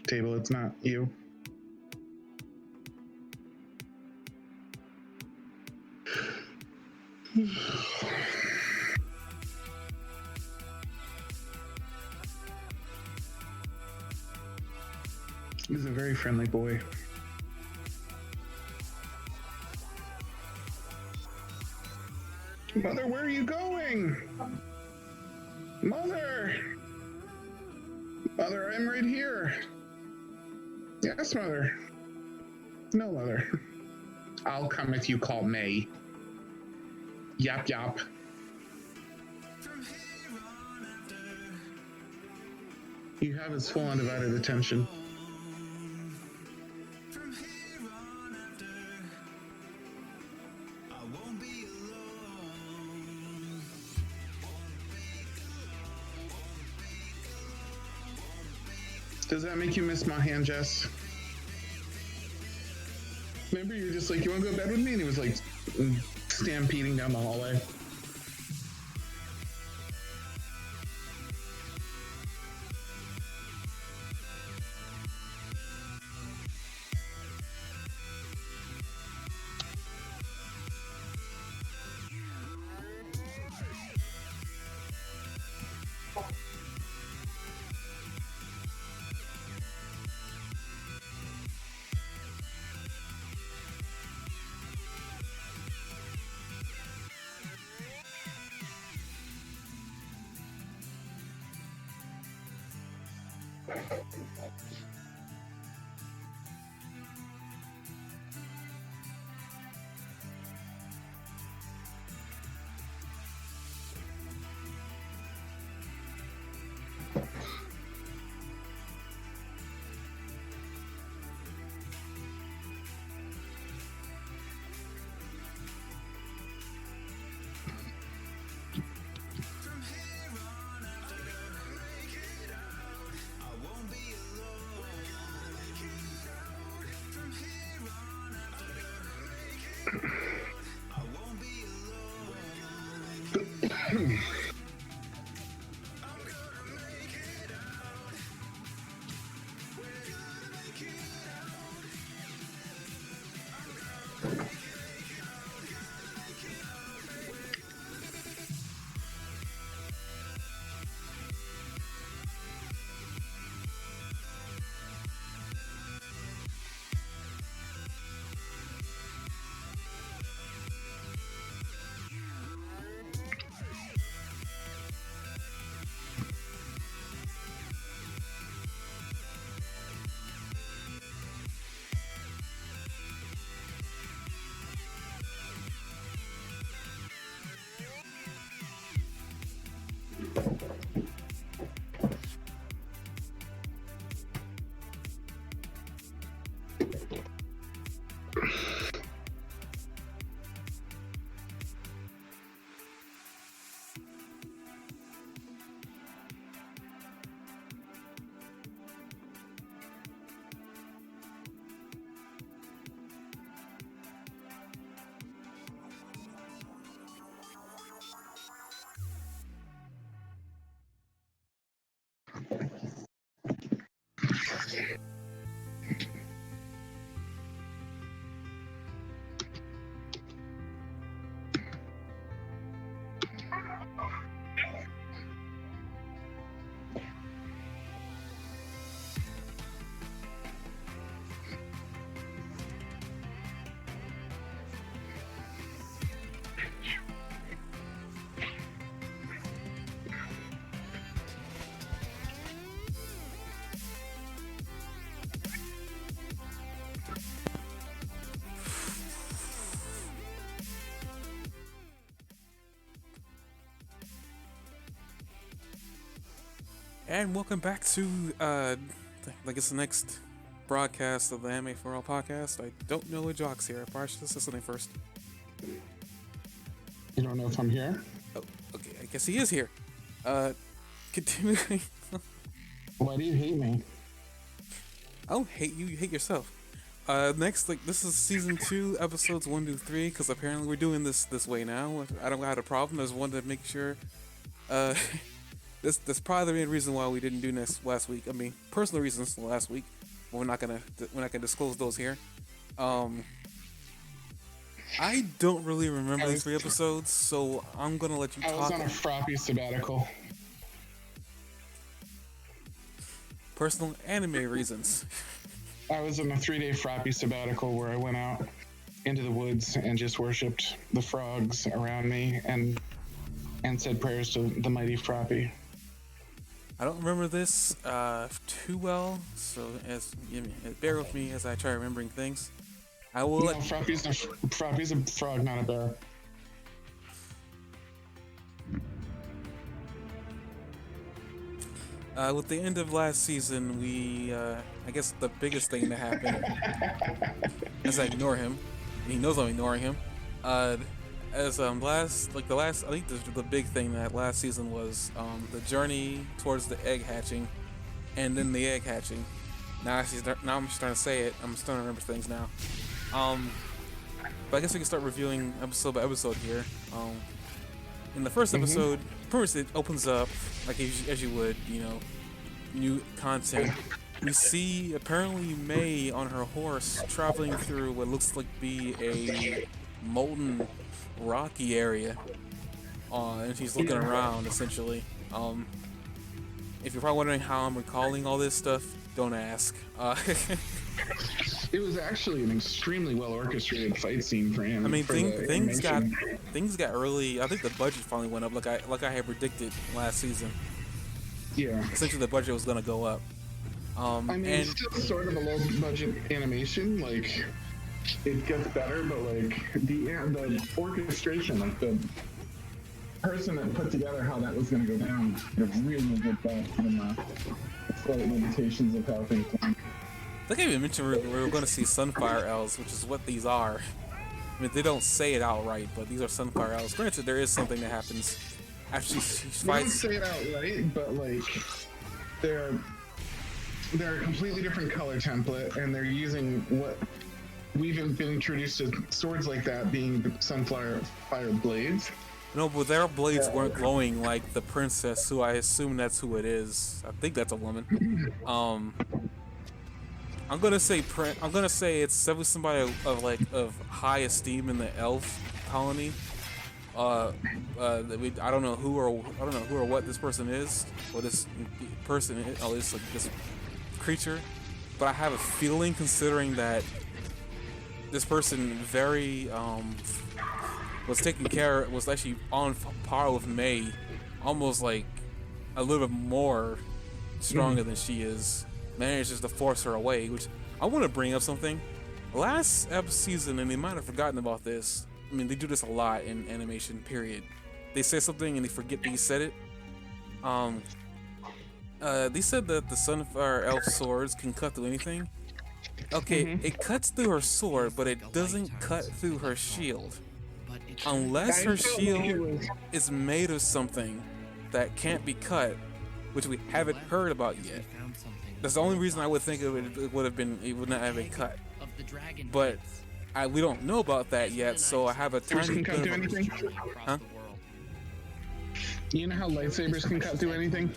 table. It's not you. He's a very friendly boy. Mother, where are you going? Mother! Mother, I'm right here. Yes, Mother. No, Mother. I'll come if you call May. Yap, yap. You have his full undivided attention. Does that make you miss my hand, Jess? Remember, you were just like, you want to go to bed with me? And he was like stampeding down the hallway. And welcome back to, I guess the next broadcast of the Anime4All podcast. I don't know what Jock's here. I probably should say something first. You don't know if I'm here? Oh, okay, I guess he is here. Continuing. Why do you hate me? I don't hate you, you hate yourself. Next, this is season 2, episodes 1 to 3, because apparently we're doing this way now. I don't have a problem. There's one to make sure, That's probably the main reason why we didn't do this last week. I mean, personal reasons last week. But we're not gonna disclose those here. Um, I don't really remember I these was, 3 episodes, so I'm gonna let you I was talk. on a froppy sabbatical. Personal anime reasons. I was on a 3-day froppy sabbatical where I went out into the woods and just worshipped the frogs around me and said prayers to the mighty froppy. I don't remember this too well, so bear with me as I try remembering things. I will No, let Froppy's a frog, not a bear. with the end of last season, I guess the biggest thing that happened is I ignore him, and he knows I'm ignoring him. As I think the big thing that last season was the journey towards the egg hatching, and then the egg hatching. Now I'm starting to say it. I'm starting to remember things now. But I guess we can start reviewing episode by episode here. In the first episode, first it opens up like as you would, new content. We see apparently May on her horse traveling through what looks like be a molten rocky area, and she's looking around essentially. If you're probably wondering how I'm recalling all this stuff, don't ask. It was actually an extremely well orchestrated fight scene for him. I mean, for things animation. got really. I think the budget finally went up, like I had predicted last season. Yeah. Essentially, the budget was gonna go up. I mean, it's still sort of a low budget animation. Like, it gets better, but like the orchestration, like the person that put together how that was going to go down, did a really good job given the slight limitations of how things went. I think I even mentioned we were going to see Sunfire Elves, which is what these are. I mean, they don't say it outright, but these are Sunfire Elves. Granted, there is something that happens after she fights. They don't say it outright, but like they're a completely different color template, and they're using what we've been introduced to swords like that being the Sunfire Fire blades. No, but their blades weren't glowing like the princess, who I assume that's who it is. I think that's a woman. I'm gonna say it's definitely somebody of high esteem in the elf colony. I don't know who or what this person is, or this person is, this creature, but I have a feeling, considering that this person was actually on par with May, almost like a little bit more stronger than she is, manages to force her away. Which I want to bring up something. Last season, and they might have forgotten about this. I mean, they do this a lot in animation, period. They say something and they forget that you said it. They said that the Sunfire Elf swords can cut through anything. Okay, it cuts through her sword, but it doesn't cut through her shield. Unless her shield is made of something that can't be cut, which we haven't heard about yet. That's the only reason I would think it would not have been cut. But we don't know about that yet, so I have a tiny bit of anything? Huh? You know how lightsabers can cut through anything?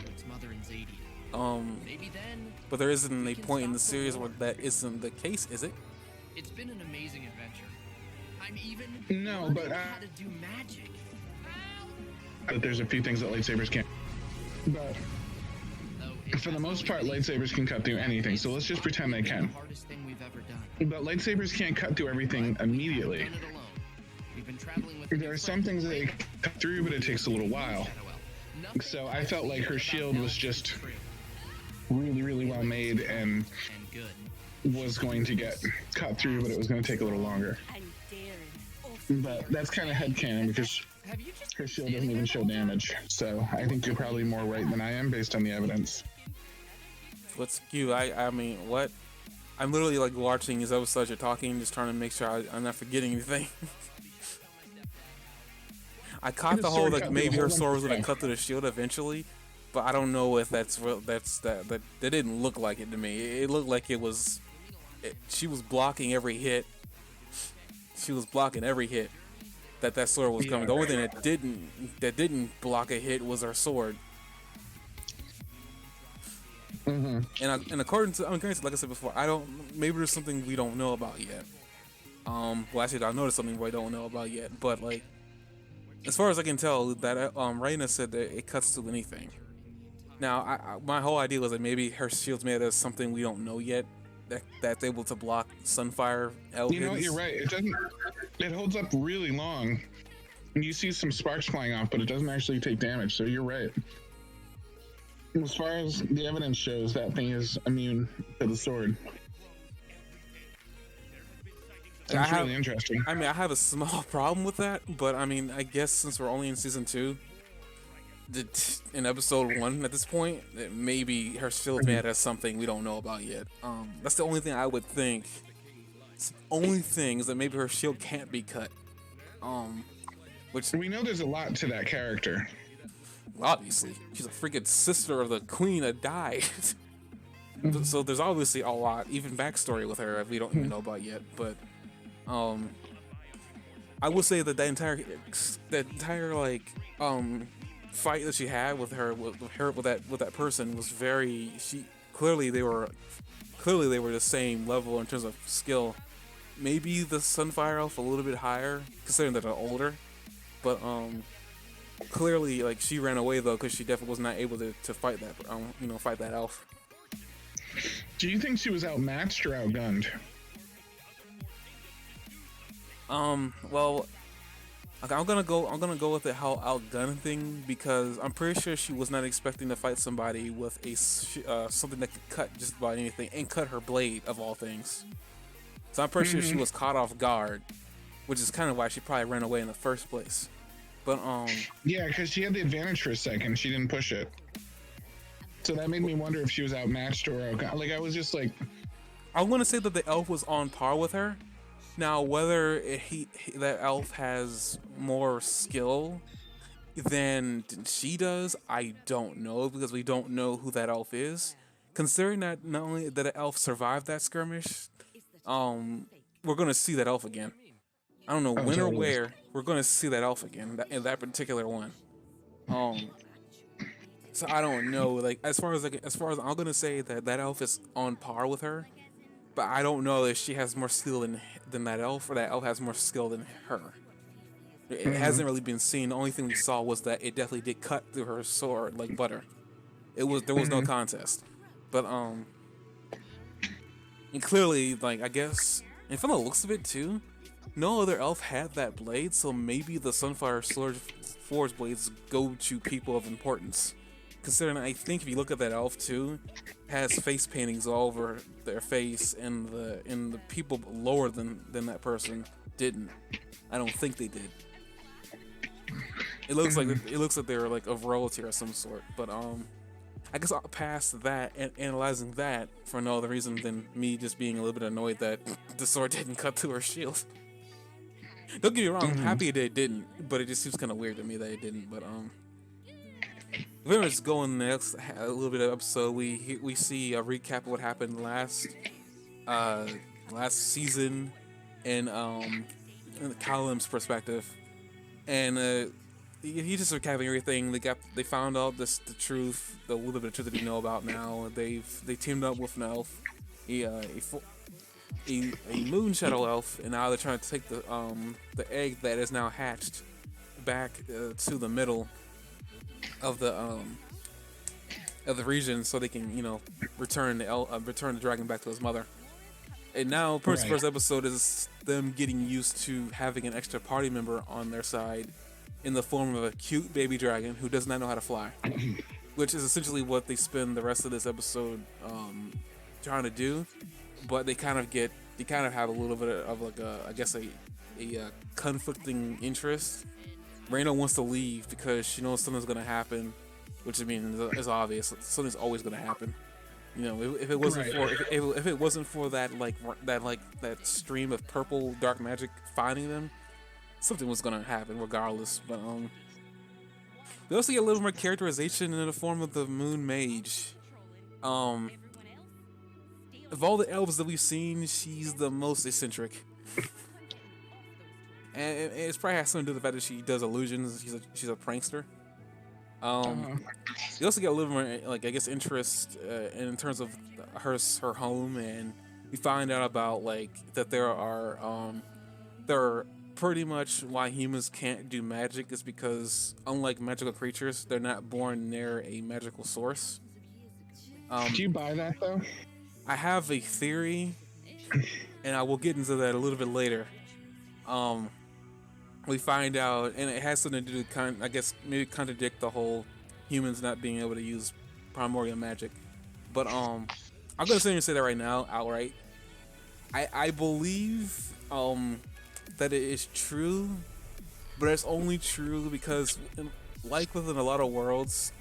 But there isn't a point in the series where that isn't the case, is it? It's been an amazing adventure. I'm even No, but how to do magic. But there's a few things that lightsabers can't. But for the most part, lightsabers can cut through anything. So let's just pretend they can. The hardest thing we've ever done. But lightsabers can't cut through everything immediately. Done it alone. We've been traveling with There are some things that they cut through, but it takes a little while. So I felt like her shield was just really, really well made and was going to get cut through, but it was going to take a little longer. But that's kind of headcanon because her shield doesn't even show damage. So I think you're probably more right than I am based on the evidence. What's you? I mean, what? I'm literally like watching these episodes you're talking, just trying to make sure I'm not forgetting anything. I caught the whole like maybe her sword was gonna cut through the shield eventually, but I don't know if that's real. That didn't look like it to me. It looked like she was blocking every hit. She was blocking every hit that sword was coming. The only thing that didn't block a hit was her sword. And according to, granted, like I said before, I don't. Maybe there's something we don't know about yet. Well, actually, I noticed something we don't know about yet. But like, as far as I can tell, that Raina said that it cuts to anything. Now, my whole idea was that maybe her shield's made of something we don't know yet, that's able to block Sunfire L You know what? hits. You're right. It doesn't. It holds up really long. And you see some sparks flying off, but it doesn't actually take damage. So you're right. As far as the evidence shows, that thing is immune to the sword. That's really interesting. I mean, I have a small problem with that, but I mean, I guess since we're only in season 2, in episode 1 at this point, that maybe her shield made has something we don't know about yet. That's the only thing I would think. It's the only thing is that maybe her shield can't be cut. Which we know there's a lot to that character. Obviously, she's a freaking sister of the queen that died. So there's obviously a lot, even backstory with her we don't even know about yet. But I will say that that entire like fight that she had with that person was very. Clearly they were the same level in terms of skill. Maybe the Sunfire Elf a little bit higher, considering that they're older. But clearly, like, she ran away though because she definitely was not able to fight that fight that elf. Do you think she was outmatched or outgunned? Well, okay, I'm gonna go with the how outgunned thing because I'm pretty sure she was not expecting to fight somebody with a something that could cut just about anything and cut her blade of all things. So I'm pretty sure she was caught off guard, which is kind of why she probably ran away in the first place. But yeah, because she had the advantage for a second, she didn't push it. So that made me wonder if she was outmatched or outgunned. Like I was just like, I want to say that the elf was on par with her. Now, whether that elf has more skill than she does, I don't know because we don't know who that elf is. Considering that not only that an elf survived that skirmish, we're gonna see that elf again. I don't know when or where we're gonna see that elf again in that particular one. So I don't know. Like as far as I'm gonna say that elf is on par with her. But I don't know if she has more skill than that elf, or that elf has more skill than her. It hasn't really been seen. The only thing we saw was that it definitely did cut through her sword like butter. There was no contest. But and clearly, like I guess, and from the looks of it too, no other elf had that blade. So maybe the Sunfire Forge blades go to people of importance. Considering I think if you look at that elf too, has face paintings all over their face, and the people lower than that person didn't. I don't think they did. It looks like they're like of royalty or some sort. But I guess I'll pass that and analyzing that for no other reason than me just being a little bit annoyed that the sword didn't cut through her shield. Don't get me wrong, I'm happy that it didn't, but it just seems kind of weird to me that it didn't. But we're just going next a little bit of episode. We see a recap of what happened last season in Callum's perspective, and he's just recapping everything. They found out the truth, the little bit of truth that we know about now. They teamed up with an elf, a moon shadow elf, and now they're trying to take the egg that is now hatched back to the middle of the region, so they can return the dragon back to his mother. And now, first episode is them getting used to having an extra party member on their side in the form of a cute baby dragon who does not know how to fly, which is essentially what they spend the rest of this episode trying to do. But they kind of have a little bit of like a conflicting interest. Reina wants to leave because she knows something's gonna happen, which I mean is obvious. Something's always gonna happen. If it wasn't for that stream of purple dark magic finding them, something was gonna happen regardless. But we also get a little more characterization in the form of the Moon Mage. Of all the elves that we've seen, she's the most eccentric. And it's probably has something to do with the fact that she does illusions. She's a prankster. Um, you also get a little more, like I guess, interest in terms of her home, and we find out about like that there are pretty much why humans can't do magic is because unlike magical creatures, they're not born near a magical source. Do you buy that though? I have a theory, and I will get into that a little bit later. Um, we find out, and it has something to do with I guess maybe contradict the whole humans not being able to use primordial magic. But I'm gonna sit here and say that right now, outright. I believe that it is true, but it's only true because, like within a lot of worlds,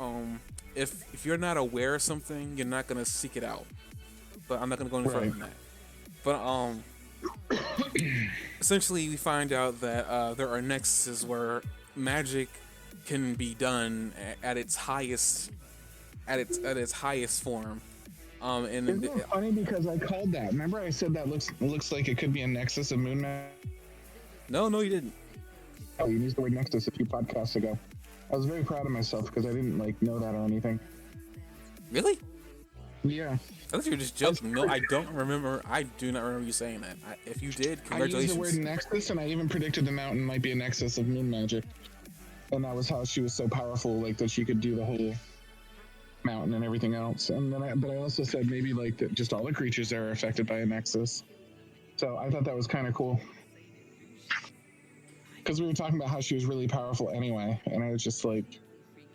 if you're not aware of something, you're not gonna seek it out. But I'm not gonna go any further than that. But essentially, we find out that there are nexuses where magic can be done at its highest, at its highest form. And Isn't it funny because I called that? Remember, I said that looks like it could be a nexus of moon magic. no, you didn't. Oh, you used the word nexus a few podcasts ago. I was very proud of myself because I didn't like know that or anything. Really? Yeah. I thought you were just joking. No, I don't remember. I do not remember you saying that. If you did, congratulations. I used the word nexus, and I even predicted the mountain might be a nexus of moon magic. And that was how she was so powerful, like that she could do the whole mountain and everything else. And then, but I also said maybe like that just all the creatures are affected by a nexus. So I thought that was kind of cool. Because we were talking about how she was really powerful anyway, and I was just like,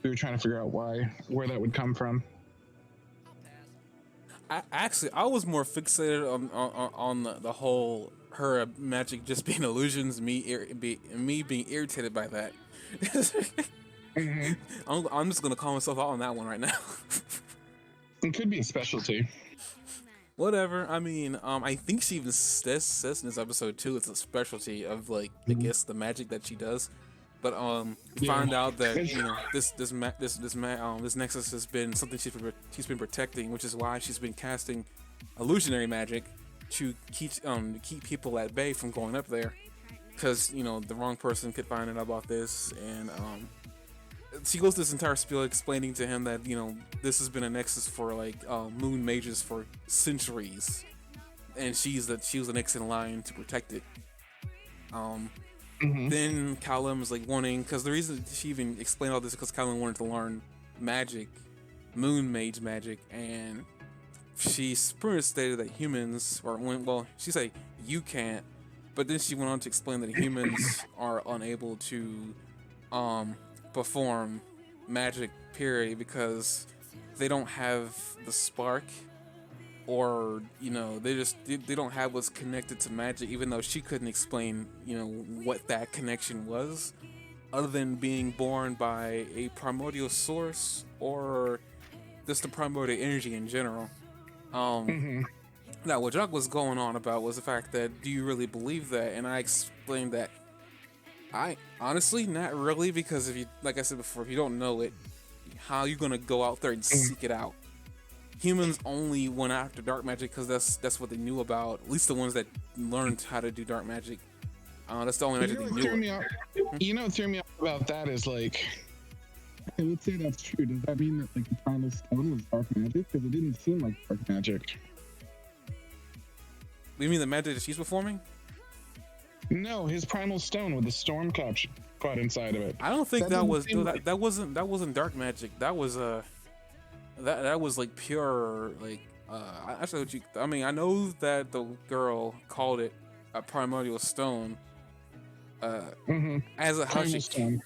we were trying to figure out where that would come from. I was more fixated on the whole her magic just being illusions. Me being irritated by that. I'm just gonna call myself out on that one right now. It could be a specialty. Whatever. I mean, I think she even says in this episode too. It's a specialty of like I guess the magic that she does. But find out that this nexus has been something she's been protecting, which is why she's been casting illusionary magic to keep people at bay from going up there, because the wrong person could find out about this, and she goes this entire spiel explaining to him that this has been a nexus for like moon mages for centuries, and she was the next in line to protect it. Then Callum's like wanting, because the reason she even explained all this is because Callum wanted to learn magic, moon mage magic, and she pretty much stated that humans, she said you can't, but then she went on to explain that humans are unable to perform magic, period, because they don't have the spark, or they don't have what's connected to magic, even though she couldn't explain what that connection was, other than being born by a primordial source or just the primordial energy in general. Now what Jock was going on about was the fact that, do you really believe that? And I explained that I honestly not really, because if you, like I said before, if you don't know it, how are you gonna go out there and seek it out? Humans only went after dark magic because that's what they knew about. At least the ones that learned how to do dark magic. That's the only magic they knew. What threw me off about that is like, okay, let's say that's true. Does that mean that like the primal stone was dark magic? Because it didn't seem like dark magic. You mean the magic that she's performing? No, his primal stone with the storm caught inside of it. I don't think that wasn't dark magic. That was that was like pure, like I know that the girl called it a primordial stone. As a how she stone.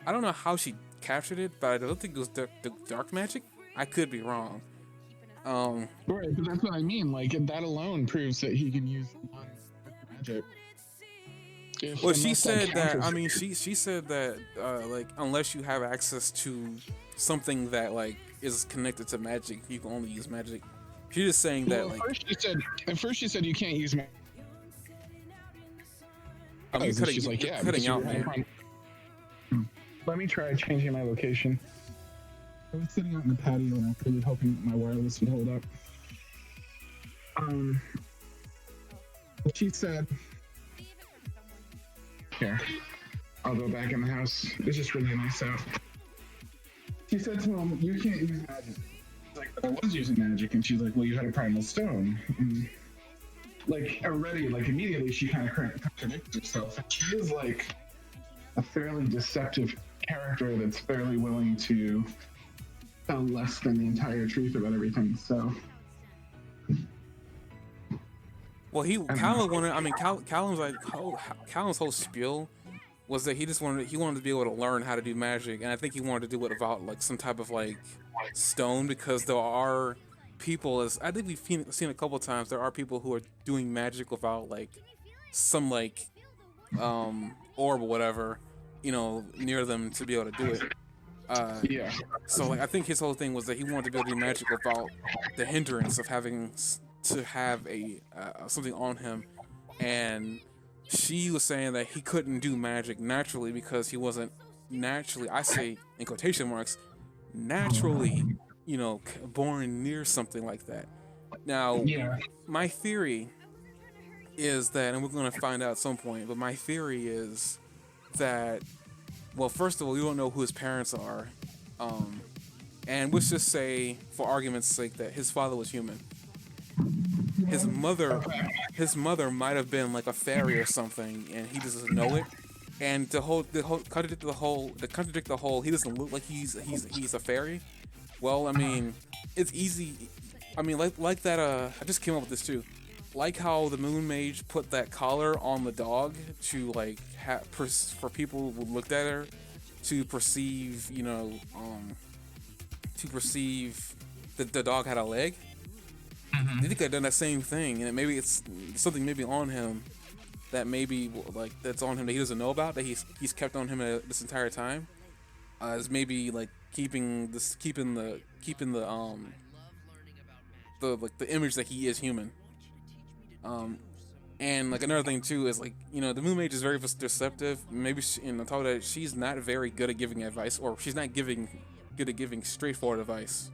I don't know how she captured it, but I don't think it was dark magic. I could be wrong. Right, but that's what I mean. Like that alone proves that he can use magic. Well, she said that. I mean, she said that like unless you have access to something that like is connected to magic, you can only use magic. She's just saying that like. At first she said you can't use magic. You're cutting out, man. Let me try changing my location. I was sitting out in the patio and I was really hoping that my wireless would hold up. She said, here, I'll go back in the house. It's just really nice out. she said to him, "You can't use magic." He's like, "But I was using magic," and she's like, "Well, you had a primal stone." And, like already, like immediately, she kind of contradicts herself. And she is like a fairly deceptive character that's fairly willing to tell less than the entire truth about everything. So, Well, Callum wanted. I mean, Callum's whole spiel was that he wanted to be able to learn how to do magic, and I think he wanted to do it without like some type of like stone, because there are people, as I think we've seen a couple times, there are people who are doing magic without like some like orb or whatever, near them to be able to do it. yeah. So like I think his whole thing was that he wanted to be able to do magic without the hindrance of having to have a something on him, and she was saying that he couldn't do magic naturally because he wasn't naturally, I say in quotation marks, naturally, born near something like that. Now, Yeah. my theory is that, and we're going to find out at some point, but my theory is that, well, first of all, we don't know who his parents are. And let's just say, for argument's sake, that his father was human. His mother might have been like a fairy or something, and he doesn't know it. And to contradict the whole, he doesn't look like he's a fairy. Well, I mean, it's easy. I mean, like that. I just came up with this too. Like how the Moon Mage put that collar on the dog to like for people who looked at her to perceive, that the dog had a leg. Mm-hmm. I think I've done that same thing, and maybe it's something maybe on him that maybe like that's on him that he doesn't know about, that he's kept on him this entire time. Is maybe like keeping the image that he is human. And like another thing too is like, the Moon Mage is very deceptive. Maybe on top of that, she's not very good at giving advice, or she's not good at giving straightforward advice.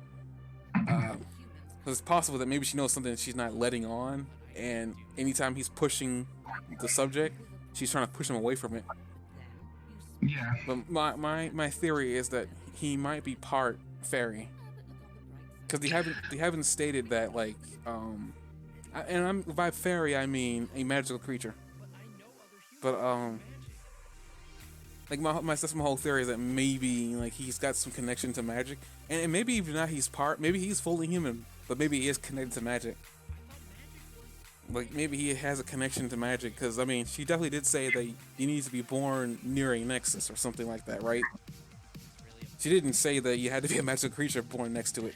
It's possible that maybe she knows something that she's not letting on, and anytime he's pushing the subject, she's trying to push him away from it. Yeah. But my theory is that he might be part fairy, because they haven't stated that, like, and by fairy I mean a magical creature. But like that's my whole theory, is that maybe like he's got some connection to magic, and maybe even not maybe he's fully human, but maybe he is connected to magic. Like maybe he has a connection to magic, because I mean she definitely did say that he needs to be born near a nexus or something like that, right? She didn't say that you had to be a magical creature born next to it.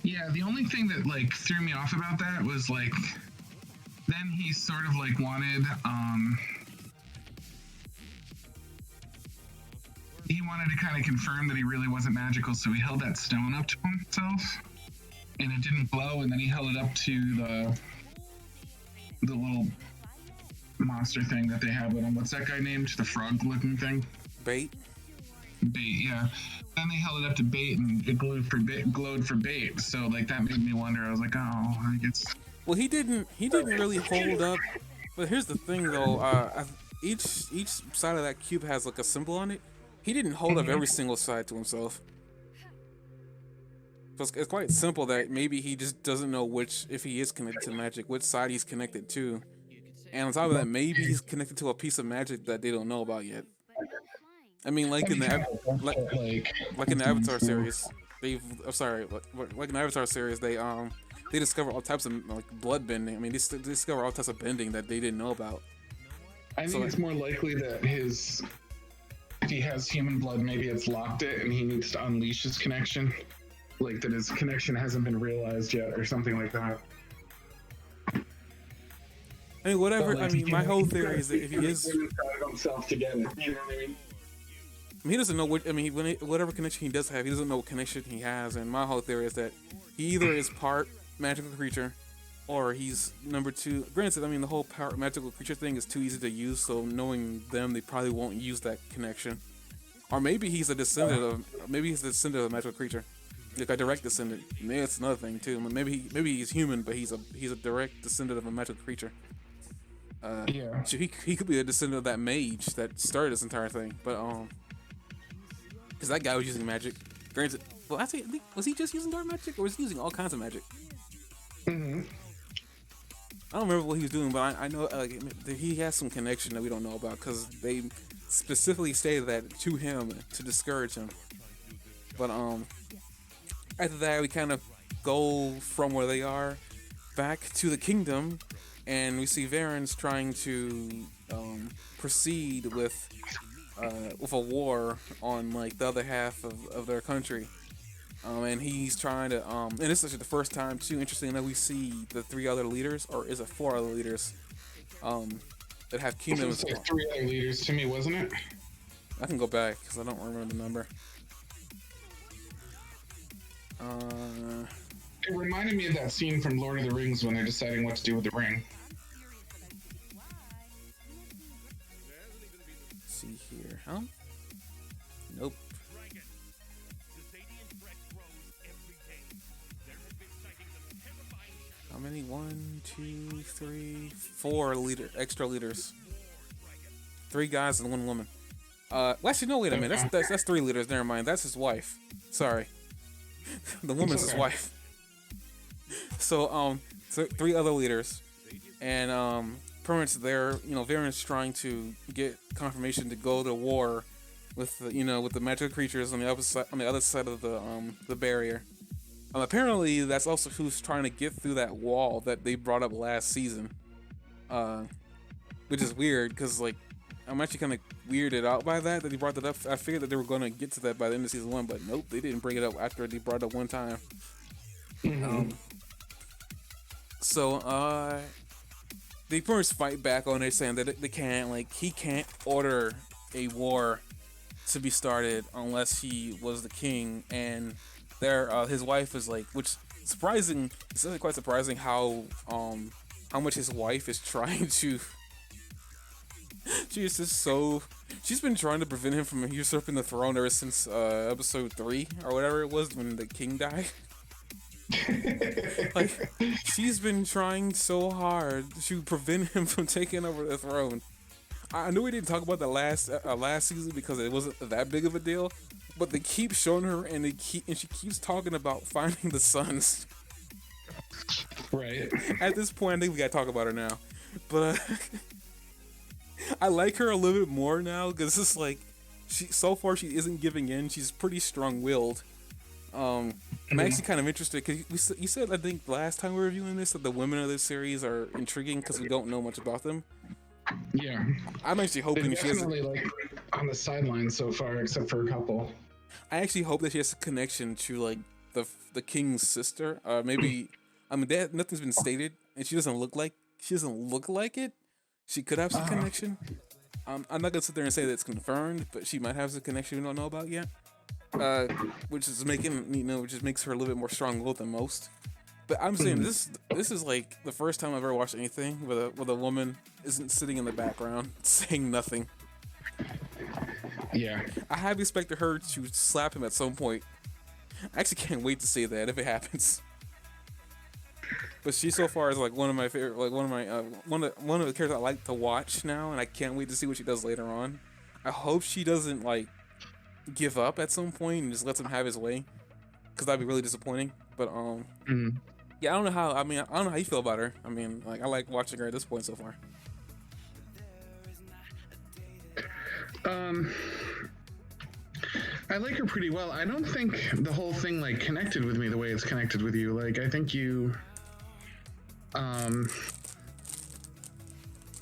Yeah, the only thing that like threw me off about that was like, then he sort of like wanted, he wanted to kind of confirm that he really wasn't magical, so he held that stone up to himself, and it didn't glow, and then he held it up to the little monster thing that they have with him. What's that guy named? The frog-looking thing? Bait. Bait, yeah. Then they held it up to Bait, and it glowed for Bait. So like that made me wonder. I was like, oh, I guess. Well, he didn't really hold up. But here's the thing, though. Each side of that cube has like a symbol on it. He didn't hold up every single side to himself. So it's quite simple that maybe he just doesn't know if he is connected to magic, which side he's connected to. And on top of that, maybe he's connected to a piece of magic that they don't know about yet. I mean, like in the Avatar series, like in the Avatar series, they discover all types of like blood bending. I mean, they discover all types of bending that they didn't know about. I think it's more likely that if he has human blood, maybe it's locked it, and he needs to unleash his connection, like that his connection hasn't been realized yet, or something like that. I mean, whatever. Like, I mean, my whole theory is that if he is himself to get it, you know what I mean? He doesn't know whatever connection he does have, he doesn't know what connection he has. And my whole theory is that he either is part magical creature, or he's number two. Granted, I mean, the whole magical creature thing is too easy to use, so knowing them, they probably won't use that connection. Or maybe he's a descendant of a magical creature, like a direct descendant. Maybe that's another thing too. Maybe he's human, but he's a direct descendant of a magical creature. So he could be a descendant of that mage that started this entire thing. But because that guy was using magic. Granted, well, I think was he just using dark magic or was he using all kinds of magic? Mm-hmm. I don't remember what he was doing, but I know he has some connection that we don't know about because they specifically stated that to him to discourage him. But after that, we kind of go from where they are back to the kingdom, and we see Varen's trying to proceed with a war on like the other half of their country. And he's trying to, and this is actually the first time too, interesting enough, we see the 3 other leaders, or is it 4 other leaders, that have kingdoms. It was like 3 other leaders to me, wasn't it? I can go back, because I don't remember the number. It reminded me of that scene from Lord of the Rings when they're deciding what to do with the ring. Let's see here, huh? Nope. How many? 1, 2, 3, 4 extra leaders. 3 guys and 1 woman. Well, actually, no. Wait a minute. That's 3 leaders. Never mind. That's his wife. Sorry, the woman's his wife. So 3 other leaders, and pretty much there. Varen's trying to get confirmation to go to war with with the magical creatures on the other side of the barrier. Apparently, that's also who's trying to get through that wall that they brought up last season. Which is weird, because, like, I'm actually kind of weirded out by that they brought that up. I figured that they were going to get to that by the end of season 1, but nope, they didn't bring it up after they brought it up one time. Mm-hmm. They pretty much fight back on it, saying that they can't, like, he can't order a war to be started unless he was the king, and his wife is like, which surprising. It's really quite surprising how much his wife is trying to. She's just so. She's been trying to prevent him from usurping the throne ever since episode 3 or whatever it was when the king died. Like, she's been trying so hard to prevent him from taking over the throne. I knew we didn't talk about the last season because it wasn't that big of a deal. But they keep showing her, and she keeps talking about finding the sons. Right. At this point, I think we gotta talk about her now. But I like her a little bit more now, because it's like so far she isn't giving in. She's pretty strong-willed. I'm actually kind of interested because you said, I think last time we were reviewing this, that the women of this series are intriguing because we don't know much about them. Yeah. I'm actually hoping she has like on the sidelines so far, except for a couple. I actually hope that she has a connection to like the king's sister. Maybe nothing's been stated, and she doesn't look like it. She could have some connection. I'm not gonna sit there and say that it's confirmed, but she might have some connection we don't know about yet. Which is which makes her a little bit more strong-willed than most. But I'm saying this is like the first time I've ever watched anything where a woman isn't sitting in the background saying nothing. Yeah. I have expected her to slap him at some point. I actually can't wait to see that if it happens. But she so far is like one of my favorite, like one of the characters I like to watch now, and I can't wait to see what she does later on. I hope she doesn't like give up at some point and just lets him have his way, because that'd be really disappointing. But yeah, I don't know how you feel about her. I mean, like, I like watching her at this point so far. I like her pretty well. I don't think the whole thing like connected with me the way it's connected with you. Like, I think you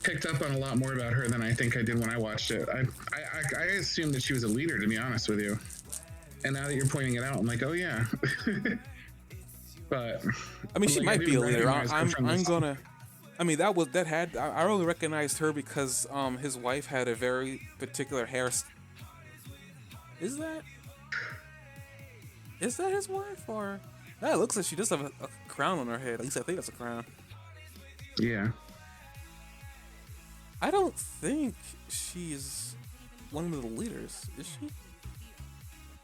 picked up on a lot more about her than I think I did when I watched it. I assumed that she was a leader, to be honest with you. And now that you're pointing it out, I'm like, oh yeah. But I mean, she might be a leader. I only recognized her because his wife had a very particular hair. Is that his wife, or it looks like she does have a crown on her head? At least I think that's a crown. Yeah. I don't think she's one of the leaders, is she?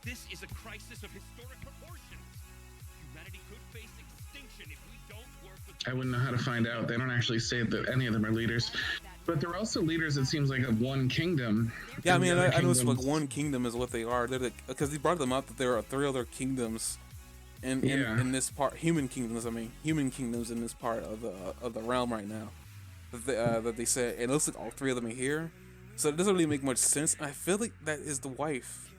This is a crisis of historic proportions. Humanity could face extinction if we don't work with. I wouldn't know how to find out. They don't actually say that any of them are leaders. But they're also leaders, it seems like, of one kingdom. Yeah, I And the mean, other I know it's like kingdoms- one kingdom is what they are. They're because he brought them up that there are 3 other kingdoms in this part, human kingdoms. I mean, human kingdoms in this part of the realm right now. That they said it looks like all 3 of them are here, so it doesn't really make much sense. I feel like that is the wife,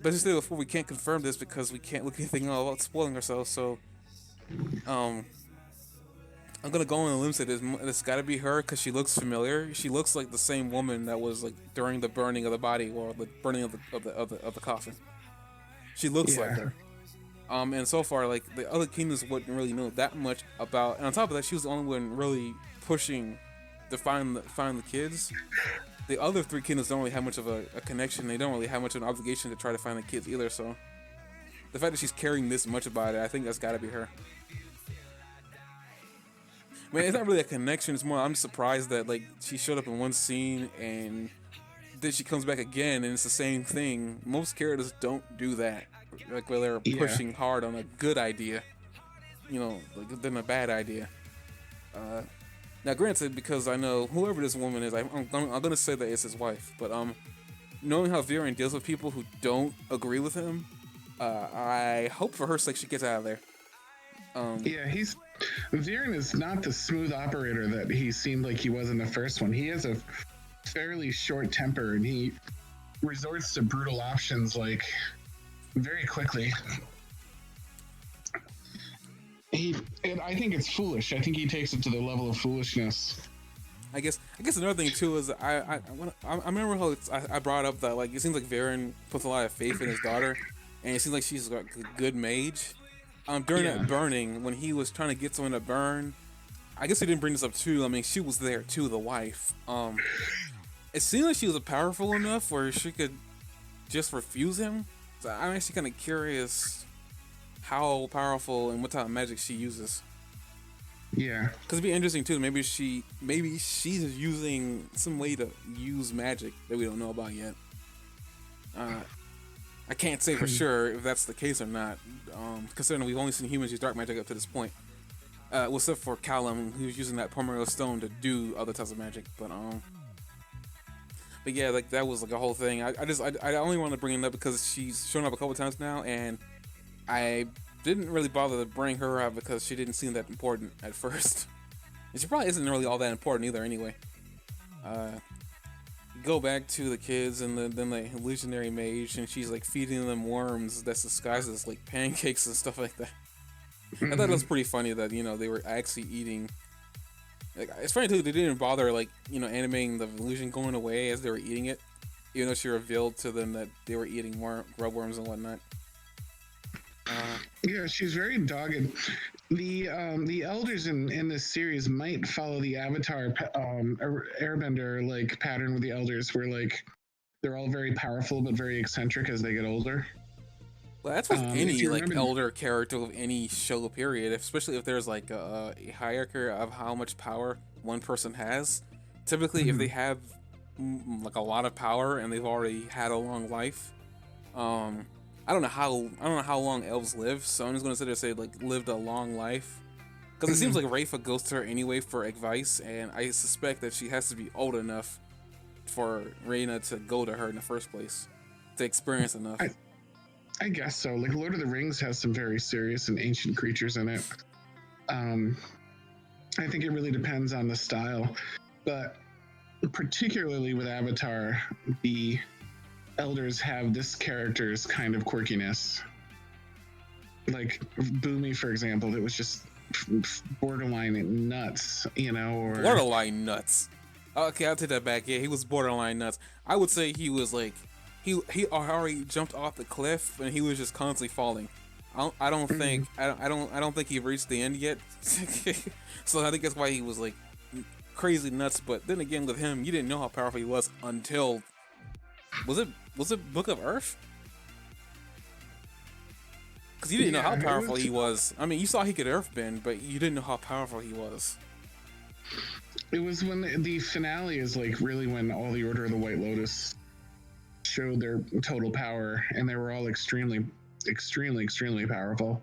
but just before we can't confirm this because we can't look anything up without spoiling ourselves. So, I'm gonna go on a limb and say this got to be her because she looks familiar. She looks like the same woman that was like during the burning of the body or the burning of the coffin. She looks like her. And so far, like the other kingdoms wouldn't really know that much about. And on top of that, she was the only one really pushing to find the kids. The other 3 kingdoms don't really have much of a connection. They don't really have much of an obligation to try to find the kids either. So the fact that she's caring this much about it, I think that's got to be her. I mean, it's not really a connection. It's more I'm surprised that like she showed up in one scene and then she comes back again and it's the same thing. Most characters don't do that. Like where they're pushing hard on a good idea, you know, like than a bad idea. Now, granted, because I know whoever this woman is, I'm gonna say that it's his wife. But knowing how Viren deals with people who don't agree with him, I hope for her sake she gets out of there. Viren is not the smooth operator that he seemed like he was in the first one. He has a fairly short temper and he resorts to brutal options like very quickly. And I think it's foolish. I think he takes it to the level of foolishness. I guess another thing too is I remember how I brought up that like it seems like Viren puts a lot of faith in his daughter, and it seems like she's a good mage. During that burning, when he was trying to get someone to burn, I guess we didn't bring this up too. I mean, she was there too, the wife. It seemed like she was powerful enough where she could just refuse him. So I'm actually kind of curious how powerful and what type of magic she uses. Yeah, because it'd be interesting too. Maybe she's using some way to use magic that we don't know about yet. I can't say for sure if that's the case or not, considering we've only seen humans use dark magic up to this point. Well, except for Callum, who's using that Pomeranian stone to do other types of magic. But yeah, like that was like a whole thing. I only want to bring it up because she's shown up a couple times now, and I didn't really bother to bring her up because she didn't seem that important at first, and she probably isn't really all that important either. Anyway, go back to the kids and then the illusionary mage, and she's like feeding them worms that's disguised as like pancakes and stuff like that. I thought it was pretty funny that they were actually eating. Like, it's funny too, they didn't bother like animating the illusion going away as they were eating it, even though she revealed to them that they were eating grub worms and whatnot. Yeah, she's very dogged. The elders in this series might follow the Avatar Airbender like pattern with the elders, where like they're all very powerful but very eccentric as they get older. Well, that's with any like elder character of any show period, especially if there's like a hierarchy of how much power one person has. Typically, if they have like a lot of power and they've already had a long life, I don't know how long elves live, so I'm just gonna sit there and say like lived a long life, because it seems like Rafa goes to her anyway for advice, and I suspect that she has to be old enough for Reyna to go to her in the first place, to experience enough. I guess so. Like Lord of the Rings has some very serious and ancient creatures in it. I think it really depends on the style, but particularly with Avatar, the elders have this character's kind of quirkiness. Like Boomy, for example, it was just borderline nuts, or borderline nuts. Okay, I'll take that back. Yeah, he was borderline nuts. I would say he was like he already jumped off the cliff and he was just constantly falling. I don't think he reached the end yet. So I think that's why he was like crazy nuts. But then again, with him, you didn't know how powerful he was until was it Book of Earth? Because you didn't know how powerful he was. I mean, you saw he could earthbend, but you didn't know how powerful he was. It was when the finale is like really when all the Order of the White Lotus showed their total power, and they were all extremely powerful.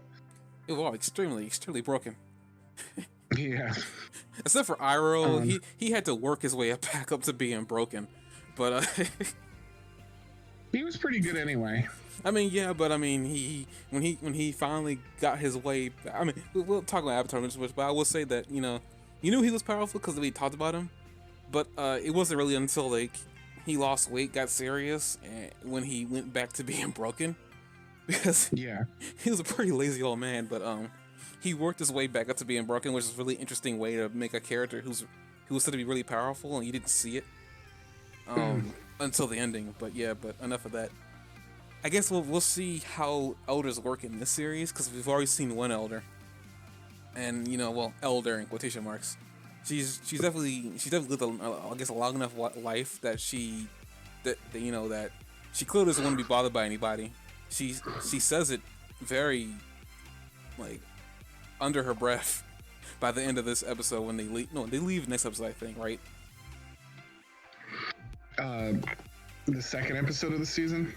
It was all extremely broken. Yeah. Except for Iroh, he had to work his way up back up to being broken. But he was pretty good anyway. I mean, yeah, but I mean, when he finally got his way, I mean, we'll talk about Avatar much, but I will say that you knew he was powerful because we talked about him, but it wasn't really until like he lost weight, got serious, and when he went back to being broken, because Yeah. he was a pretty lazy old man, but he worked his way back up to being broken, which is a really interesting way to make a character who was said to be really powerful and you didn't see it until the ending. But yeah, but enough of that. I guess we'll see how elders work in this series because we've already seen one elder, and well, elder in quotation marks. She's definitely lived I guess a long enough life that she clearly doesn't want to be bothered by anybody. She says it very like under her breath by the end of this episode when they leave. No, they leave next episode, I think, right? The second episode of the season.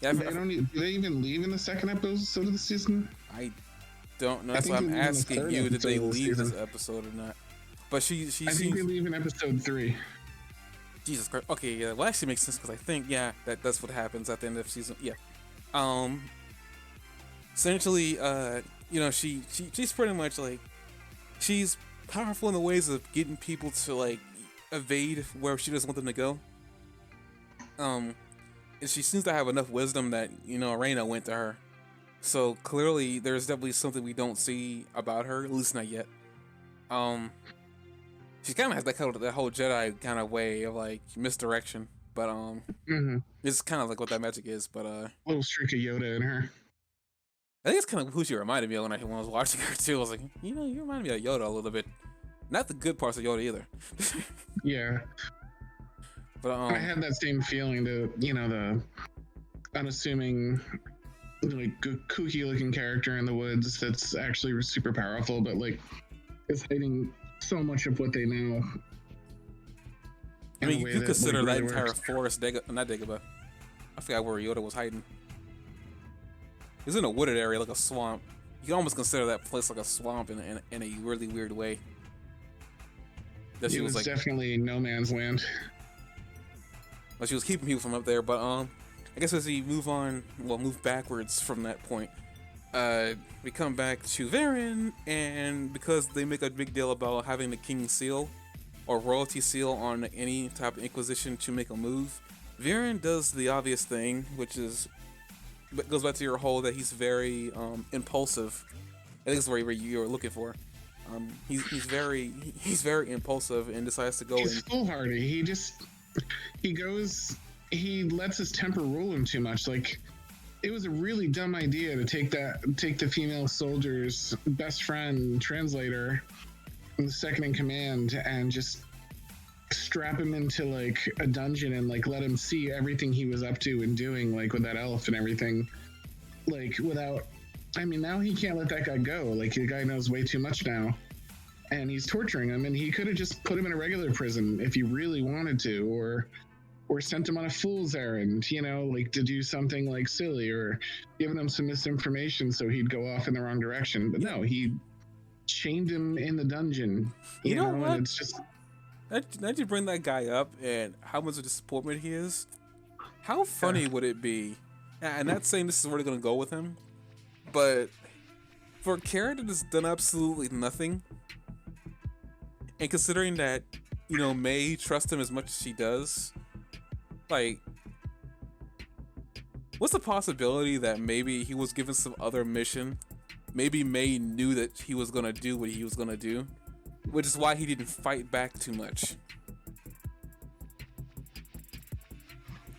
Yeah, do they even leave in the second episode of the season? I don't know. That's why I'm asking you, did they leave this episode or not? But she I think they leave in episode 3. Jesus Christ. Okay, yeah, well, actually makes sense because I think, yeah, that's what happens at the end of the season. Yeah. Essentially, she's pretty much like, she's powerful in the ways of getting people to like evade where she doesn't want them to go. And she seems to have enough wisdom that, Reina went to her. So clearly there's definitely something we don't see about her, at least not yet. She kind of has that whole Jedi kind of way of like misdirection, but it's kind of like what that magic is. But little streak of Yoda in her. I think it's kind of who she reminded me of when I was watching her too. I was like, you remind me of Yoda a little bit. Not the good parts of Yoda either. Yeah. But I had that same feeling. The unassuming, like kooky looking character in the woods that's actually super powerful, but like is hiding so much of what they know. I mean, you could consider that entire forest, not Dagobah. I forgot where Yoda was hiding. It was in a wooded area, like a swamp. You can almost consider that place like a swamp in a really weird way. That she was like, definitely no man's land. But she was keeping people from up there. But I guess as we move backwards from that point, we come back to Varen, and because they make a big deal about having the King Seal or Royalty Seal on any type of Inquisition to make a move, Varen does the obvious thing, which is goes back to your whole that he's very impulsive. I think that's where you were looking for. He's very impulsive and decides to go. He's foolhardy. He lets his temper rule him too much. Like, it was a really dumb idea to take the female soldier's best friend, translator, the second in command, and just strap him into like a dungeon and like let him see everything he was up to and doing, like with that elf and everything. Like, now he can't let that guy go. Like, the guy knows way too much now. And he's torturing him, and he could have just put him in a regular prison if he really wanted to, or sent him on a fool's errand, like to do something like silly, or given him some misinformation so he'd go off in the wrong direction. But no, he chained him in the dungeon. You know what? And it's just... Now you bring that guy up and how much of a disappointment he is, how funny would it be? And not saying this is where they're going to go with him, but for a character that's done absolutely nothing, and considering that, May trusts him as much as she does, like, what's the possibility that maybe he was given some other mission? Maybe May knew that he was going to do what he was going to do, which is why he didn't fight back too much.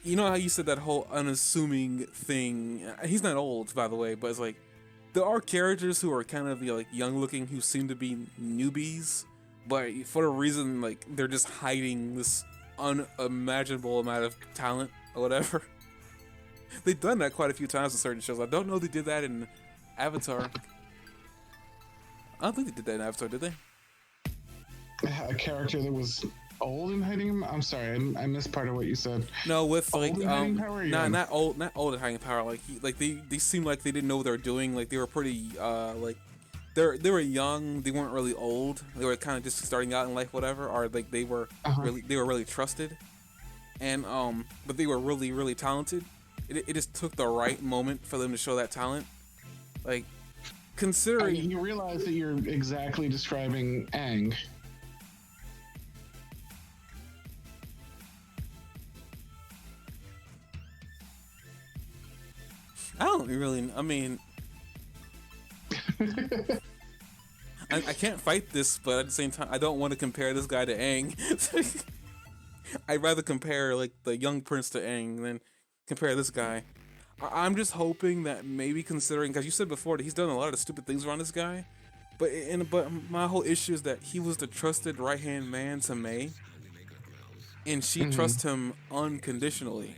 You know how you said that whole unassuming thing? He's not old, by the way, but it's like, there are characters who are kind of like young looking who seem to be newbies, but for a reason, like, they're just hiding this unimaginable amount of talent or whatever. They've done that quite a few times in certain shows. I don't know if they did that in Avatar. I don't think they did that in Avatar, did they? A character that was old and hiding him? I'm sorry, I missed part of what you said. No, with like not old and hiding power. Like they seemed like they didn't know what they were doing. Like they were pretty they were young. They weren't really old. They were kind of just starting out in life, whatever. Or like they were really trusted, and but they were really talented. It just took the right moment for them to show that talent. Like considering you realize that you're exactly describing Aang. I don't really. I mean, I can't fight this, but at the same time, I don't want to compare this guy to Aang. I'd rather compare like the young prince to Aang than compare this guy. I'm just hoping that maybe considering, because you said before that he's done a lot of stupid things around this guy, but my whole issue is that he was the trusted right hand man to Mei, and she trusts him unconditionally,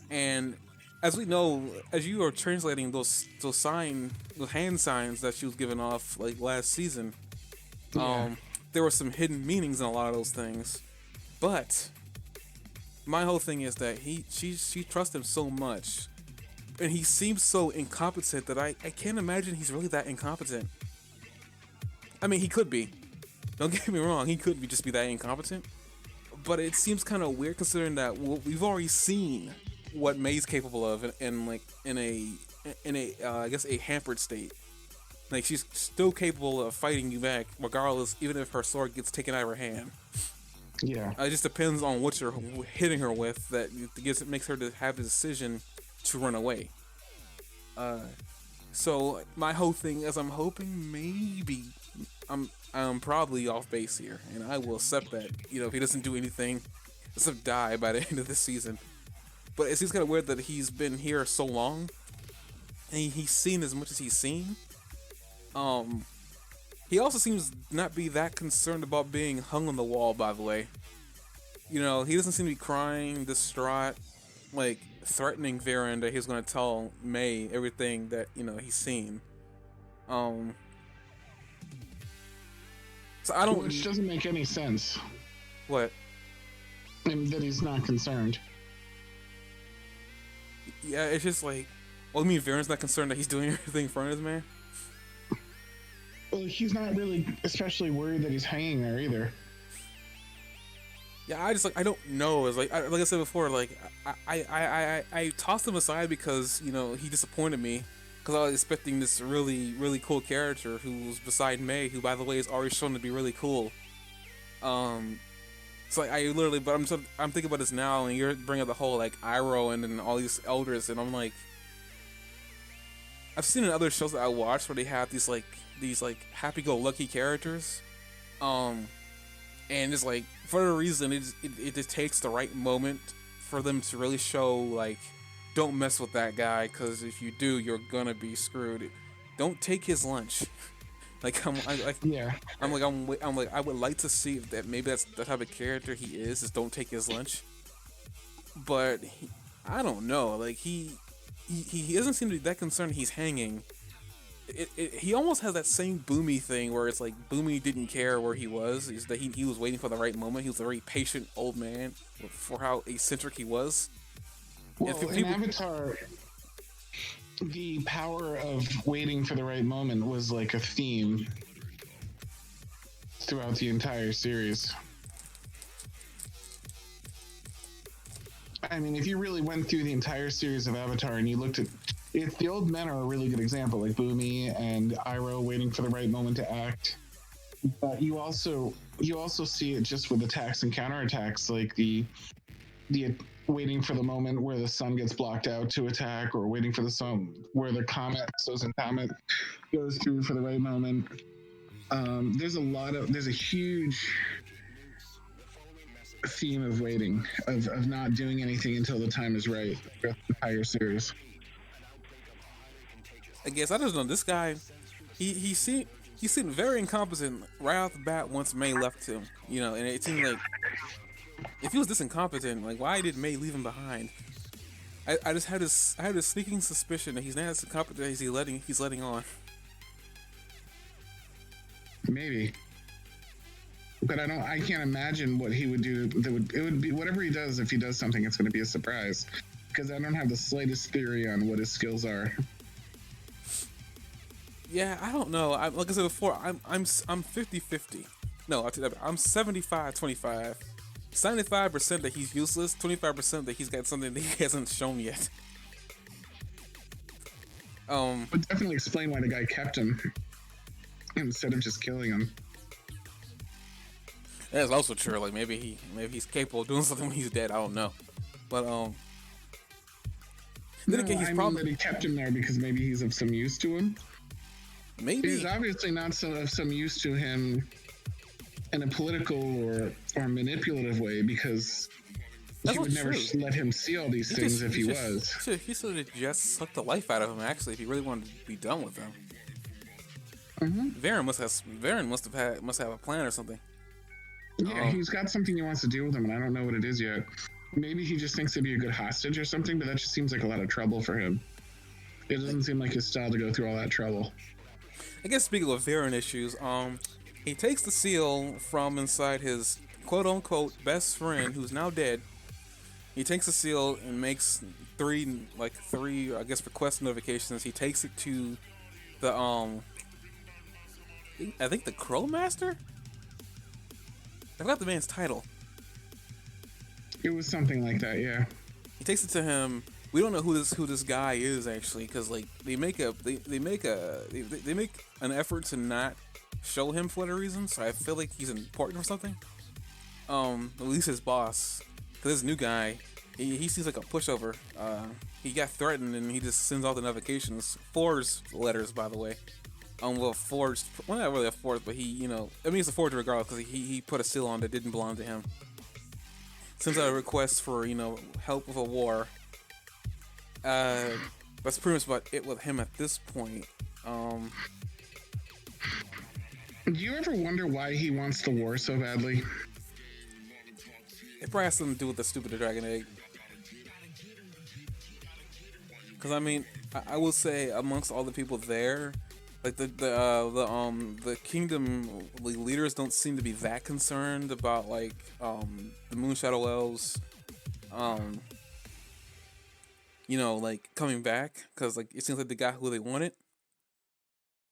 and as we know, as you are translating those hand signs that she was giving off like last season, there were some hidden meanings in a lot of those things. But my whole thing is that she trusts him so much, and he seems so incompetent that I can't imagine he's really that incompetent. I mean, he could be. Don't get me wrong, he could just be that incompetent. But it seems kind of weird considering that we've already seen what Mei's capable of in a I guess a hampered state. Like she's still capable of fighting you back regardless, even if her sword gets taken out of her hand. Yeah. It just depends on what you're hitting her with that makes her to have the decision to run away. So my whole thing is I'm hoping maybe I'm probably off base here, and I will accept that. You know, if he doesn't do anything except die by the end of this season. But it seems kind of weird that he's been here so long, and he's seen as much as he's seen. He also seems not be that concerned about being hung on the wall, by the way. You know, he doesn't seem to be crying, distraught, like threatening Viren that he's going to tell Mei everything that, you know, he's seen. So I don't... Which doesn't make any sense. What? That he's not concerned. Yeah, it's just like... Well, I mean, Viren's not concerned that he's doing everything in front of his man? Well, he's not really especially worried that he's hanging there either. Yeah, I don't know. It's like I said before, like I tossed him aside because, you know, he disappointed me because I was expecting this really cool character who was beside Mei, who by the way is already shown to be really cool. It's like I literally, but I'm thinking about this now, and you're bringing up the whole like Iroh and then all these elders, and I'm like, I've seen in other shows that I watched where they have these happy-go-lucky characters, and it's like for a reason it just takes the right moment for them to really show like, don't mess with that guy, because if you do, you're gonna be screwed. Don't take his lunch. Like I would like to see if that maybe that's the type of character he is don't take his lunch. But I don't know. Like he doesn't seem to be that concerned he's hanging. He almost has that same Boomy thing where it's like Boomy didn't care where he was. Is that he was waiting for the right moment. He was a very patient old man for how eccentric he was. Well, in Avatar, the power of waiting for the right moment was like a theme throughout the entire series. I mean, if you really went through the entire series of Avatar and you looked at it, the old men are a really good example, like Boomy and Iroh waiting for the right moment to act. But you also see it just with attacks and counterattacks, like the waiting for the moment where the sun gets blocked out to attack, or waiting for the sun where the Sozin comet goes through for the right moment. There's a huge theme of waiting, of not doing anything until the time is right throughout the entire series. I guess I just know this guy. He seemed very incompetent right off the bat once Mei left him. You know, and it seemed like if he was this incompetent, like why did Mei leave him behind? I had this sneaking suspicion that he's not as incompetent as he's letting on. Maybe. But I can't imagine what he would do. It would be whatever he does. If he does something, it's going to be a surprise, because I don't have the slightest theory on what his skills are. Yeah, I don't know. Like I said before, I'm 50-50. No, I'm 75-25. 75% that he's useless, 25% that he's got something that he hasn't shown yet. Would definitely explain why the guy kept him instead of just killing him. That's also true. Like maybe he's capable of doing something when he's dead. I don't know. But then No, again, he's I mean probably that he kept him there because maybe he's of some use to him. maybe He's obviously not of some use to him in a political or manipulative way, because That's he would not never true. let him see all these things if he was. He should have just sucked the life out of him. Actually, if he really wanted to be done with him. Varen must have a plan or something. Yeah, he's got something he wants to do with him, and I don't know what it is yet. Maybe he just thinks he'd be a good hostage or something, but that just seems like a lot of trouble for him. It doesn't seem like his style to go through all that trouble. I guess speaking of Varen issues, he takes the seal from inside his quote-unquote best friend, who's now dead. He takes the seal and makes three, I guess, request notifications. He takes it to the I think the Crow Master. I forgot the man's title. It was something like that, yeah. He takes it to him. We don't know who this guy is actually, because like they make an effort to not show him for whatever reason. So I feel like he's important or something. At least his boss, because this new guy, he seems like a pushover. He got threatened and he just sends all the notifications, forged letters, by the way. Well, forged, well, not really a forged, but it's a forgery regardless, because he put a seal on that didn't belong to him. Sends out a request for, help with a war. That's pretty much about it with him at this point. Do you ever wonder why he wants the war so badly? It probably has something to do with the stupid dragon egg. Because I will say, amongst all the people there, like the kingdom leaders don't seem to be that concerned about like the Moonshadow Elves, like coming back, because like it seems like they got who they wanted.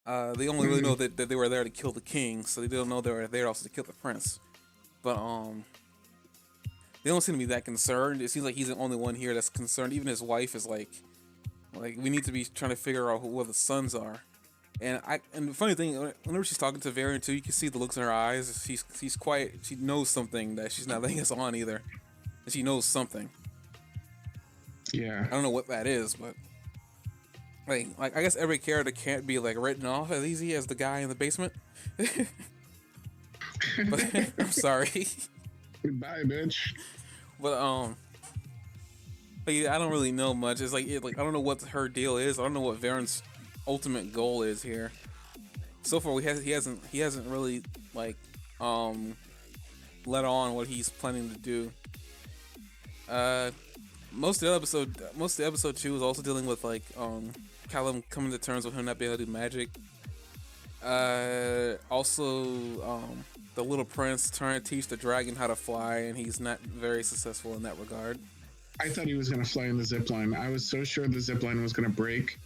They only really know that they were there to kill the king, so they don't know they were there also to kill the prince. But they don't seem to be that concerned. It seems like he's the only one here that's concerned. Even his wife is like we need to be trying to figure out who the sons are. And the funny thing, whenever she's talking to Varian too, you can see the looks in her eyes. She's quiet. She knows something that she's not letting us on either. And she knows something. Yeah. I don't know what that is, but like I guess every character can't be like written off as easy as the guy in the basement. But I'm sorry. Goodbye, bitch. But yeah, I don't really know much. It's like I don't know what her deal is. I don't know what Varen's ultimate goal is here. So far, he hasn't really like let on what he's planning to do. Most of the episode 2 is also dealing with like Callum coming to terms with him not being able to do magic. Also, the little prince trying to teach the dragon how to fly, and he's not very successful in that regard. I thought he was going to fly in the zipline. I was so sure the zipline was going to break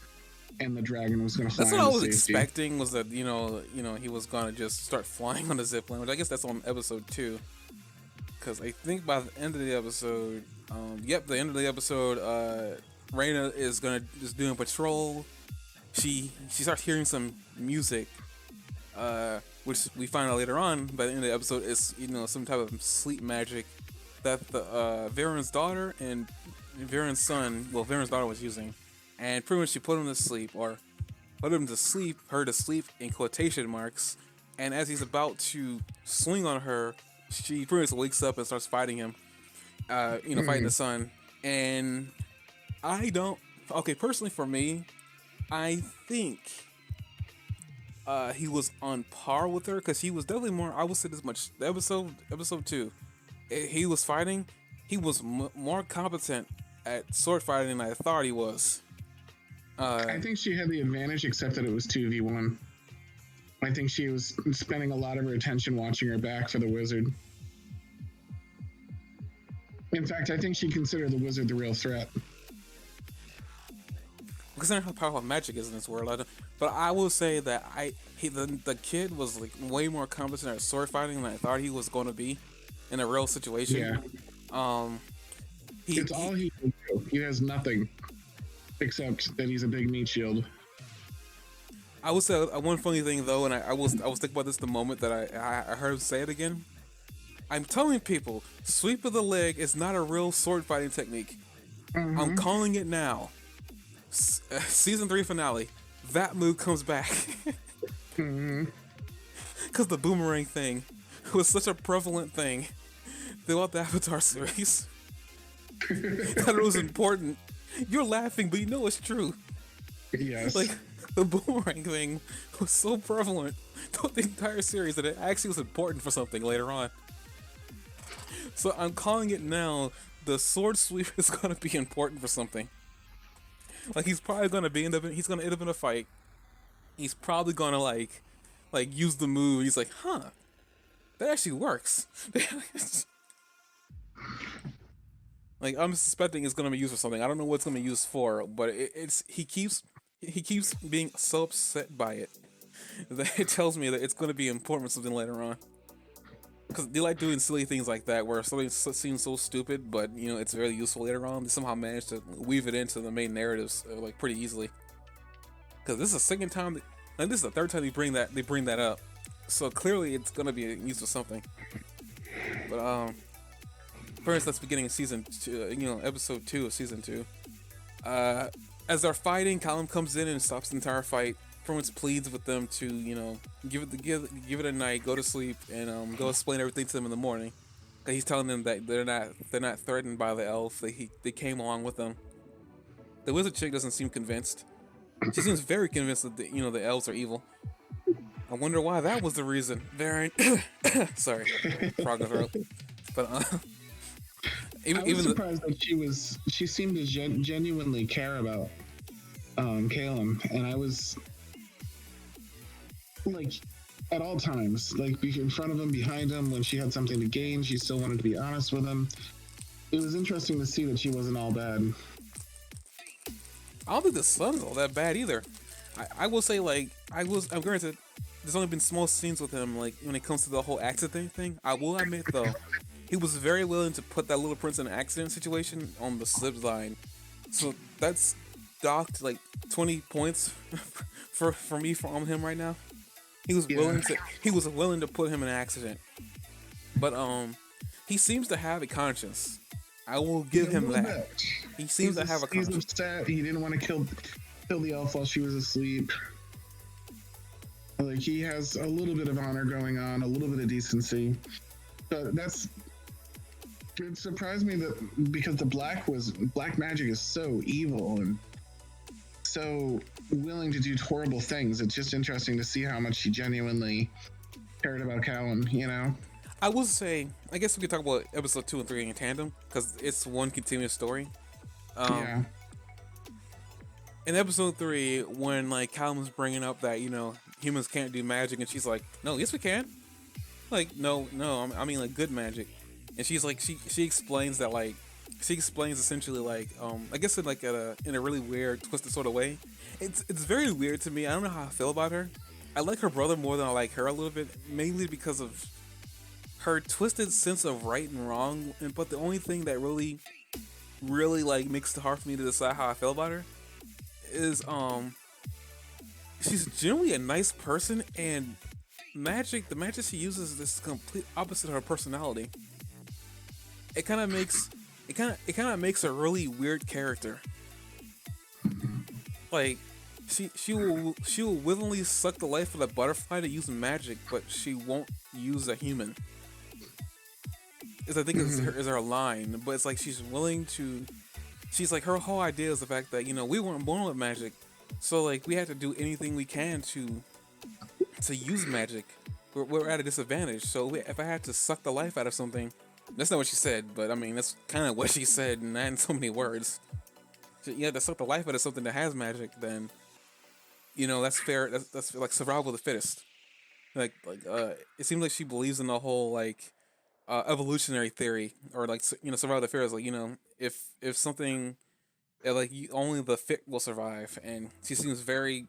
and the dragon was going to fly. That's what I was expecting, was that he was going to just start flying on the zipline, which I guess that's on episode 2. Because I think by the end of the episode, Reyna is just doing patrol. She starts hearing some music, which we find out later on by the end of the episode is some type of sleep magic that the Varen's daughter and Varen's son, well, Varen's daughter was using, and pretty much she put him to sleep her to sleep in quotation marks, and as he's about to swing on her, she pretty much wakes up and starts fighting him, fighting the son. And personally for me, I think he was on par with her, because he was definitely more, I would say this much, the episode 2, he was more competent at sword fighting than I thought he was. I think she had the advantage, except that it was 2v1. I think she was spending a lot of her attention watching her back for the wizard. In fact, I think she considered the wizard the real threat. considering how powerful magic is in this world. But I will say that the kid was like way more competent at sword fighting than I thought he was going to be in a real situation. Yeah. Um, It's all he can do. He has nothing except that he's a big meat shield. I will say one funny thing though, and I was thinking about this the moment that I heard him say it again. I'm telling people, sweep of the leg is not a real sword fighting technique. I'm calling it now. Season 3 finale, that move comes back. Because the boomerang thing was such a prevalent thing throughout the Avatar series that it was important. You're laughing, but you know it's true. Yes. Like, the boomerang thing was so prevalent throughout the entire series that it actually was important for something later on. So I'm calling it now. The sword sweep is gonna be important for something. Like he's probably gonna end up in a fight. He's probably gonna like use the move. He's like, huh, that actually works. Like I'm suspecting it's gonna be used for something. I don't know what it's gonna be used for, but he keeps being so upset by it that it tells me that it's gonna be important for something later on. Because they like doing silly things like that, where something seems so stupid, but you know it's very useful later on. They somehow manage to weave it into the main narratives like pretty easily. Because this is the second time, this is the third time they bring that up, so clearly it's gonna be used for something. But first, let's beginning season 2, episode 2 of season 2. As they're fighting, Callum comes in and stops the entire fight. Performance pleads with them to, give it a night, go to sleep, and go explain everything to them in the morning. Cause he's telling them that they're not threatened by the elf. They came along with them. The wizard chick doesn't seem convinced. She seems very convinced that the elves are evil. I wonder why that was the reason. Very sorry, frog in the throat. But I was surprised that she seemed to genuinely care about Caleb, and I was like at all times, like in front of him, behind him, when she had something to gain, she still wanted to be honest with him. It was interesting to see that she wasn't all bad. I don't think the son's all that bad either. I will say, like, I'm granted, there's only been small scenes with him, like, when it comes to the whole accident thing. I will admit, though, he was very willing to put that little prince in an accident situation on the slip line. So that's docked, like, 20 points for me from him right now. He was willing to put him in an accident. But, he seems to have a conscience. I will give him that. He seems to have a conscience. He's upset. He didn't want to kill the elf while she was asleep. Like, he has a little bit of honor going on, a little bit of decency. So it surprised me that because the black magic is so evil and so willing to do horrible things. It's just interesting to see how much she genuinely cared about Callum, I will say, I guess we could talk about episode 2 and 3 in tandem, because it's one continuous story. Yeah. In episode 3, when like Callum's bringing up that humans can't do magic, and she's like, "No, yes we can." Like, no, I mean like good magic, and she's like, she explains that essentially like I guess in a really weird, twisted sort of way. It's very weird to me. I don't know how I feel about her. I like her brother more than I like her a little bit, mainly because of her twisted sense of right and wrong. But the only thing that really like makes it hard for me to decide how I feel about her is she's generally a nice person, and the magic she uses is complete opposite of her personality. It kind of makes a really weird character. Like she will willingly suck the life of a butterfly to use magic, but she won't use a human. I think is her line, but it's like she's willing to. She's like, her whole idea is the fact that we weren't born with magic, so like we had to do anything we can to use magic. We're at a disadvantage. So if I had to suck the life out of something, that's not what she said, but I mean that's kind of what she said, and not in so many words. So you have to suck the life out of something that has magic, then that's fair. That's like survival of the fittest. Like it seems like she believes in the whole like evolutionary theory, or like survival of the fittest. Like if something Like only the fit will survive, and she seems very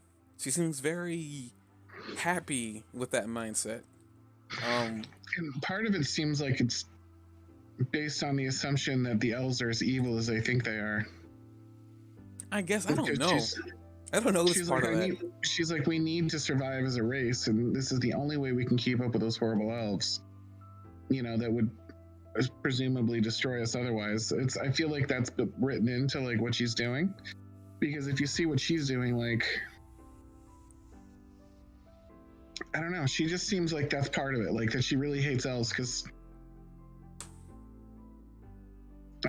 happy with that mindset. And part of it seems like it's based on the assumption that the elves are as evil as they think they are. I guess I don't Because know. I don't know this she's part like, of that. she's like, we need to survive as a race, and this is the only way we can keep up with those horrible elves. You know, that would presumably destroy us otherwise. I feel like that's written into like what she's doing, because if you see what she's doing, like, I don't know, she just seems like that's part of it, like that she really hates elves because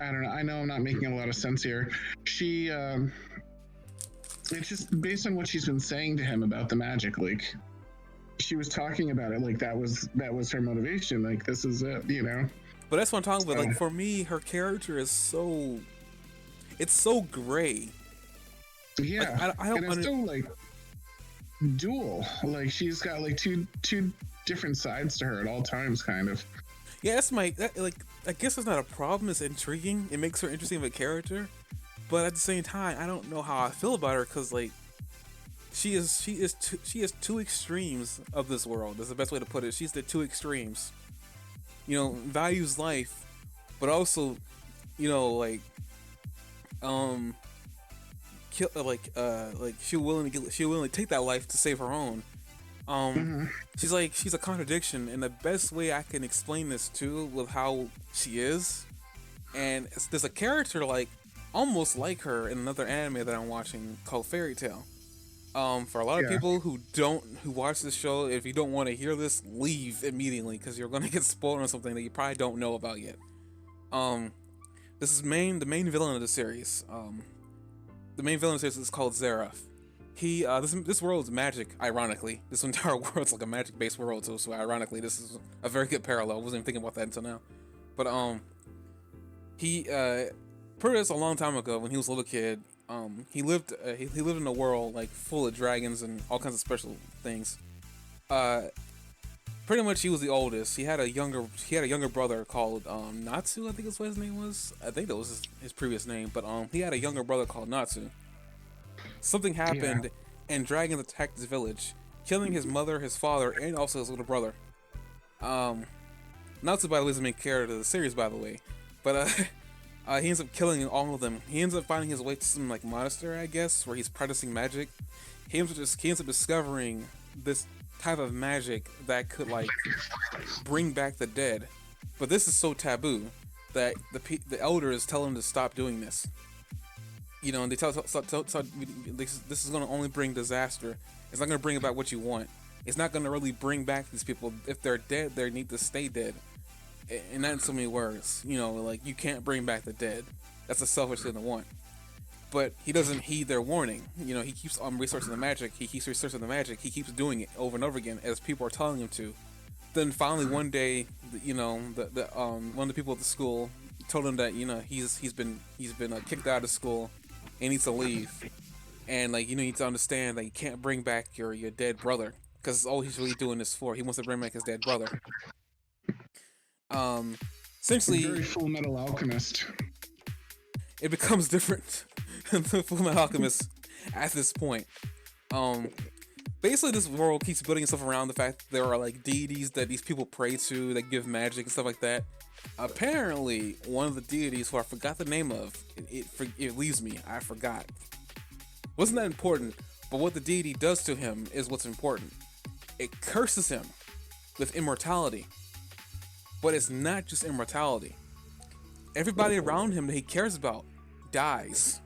I don't know. I know I'm not making a lot of sense here. She, it's just based on what she's been saying to him about the magic. Like, she was talking about it like that was her motivation. Like, this is it, you know. But that's what I'm talking about. Like for me, her character is it's so gray. Yeah, like, I don't. And it's so like dual. Like she's got like two different sides to her at all times, kind of. Yeah, like I guess it's not a problem. It's intriguing. It makes her interesting of a character. But at the same time, I don't know how I feel about her because like she has two extremes of this world. That's the best way to put it. She's the two extremes. You know, values life, but also, you know, like kill like she'll willingly take that life to save her own. She's a contradiction, and the best way I can explain this too with how she is, and there's a character like almost like her in another anime that I'm watching called Fairy Tail. For a lot of people who watch this show, if you don't want to hear this, leave immediately because you're gonna get spoiled on something that you probably don't know about yet. This is the main villain of the series. The main villain of the series is called Zeref. He this world is magic. Ironically, this entire world's like a magic-based world. So ironically, this is a very good parallel. I wasn't even thinking about that until now. But he pretty much a long time ago when he was a little kid. He lived in a world like full of dragons and all kinds of special things. Pretty much he was the oldest. He had a younger brother called Natsu, I think is what his name was. I think that was his previous name, but he had a younger brother called Natsu. Something happened and dragons attacked his village, killing his mother, his father, and also his little brother. Natsu, by the way, is the main character of the series, by the way. But he ends up killing all of them. He ends up finding his way to some like monastery, I guess, where he's practicing magic. He ends up discovering this type of magic that could like bring back the dead. But this is so taboo that the elders tell him to stop doing this. You know, and they tell this is going to only bring disaster. It's not going to bring about what you want. It's not going to really bring back these people. If they're dead, they need to stay dead. And not in so many words, you know, like you can't bring back the dead. That's a selfish thing to want. But he doesn't heed their warning. You know, he keeps researching the magic. He keeps doing it over and over again as people are telling him to. Then finally one day, you know, one of the people at the school told him that, you know, he's been kicked out of school and needs to leave. And like, you know, you need to understand that you can't bring back your dead brother because it's all he's really doing this for. He wants to bring back his dead brother. Essentially, Very Full Metal Alchemist. It becomes different than the Fullmetal Alchemist at this point. Basically, this world keeps building itself around the fact that there are like deities that these people pray to that give magic and stuff like that. Apparently, one of the deities, who I forgot the name of, it leaves me. I forgot. Wasn't that important? But what the deity does to him is what's important. It curses him with immortality. But it's not just immortality. Everybody around him that he cares about dies.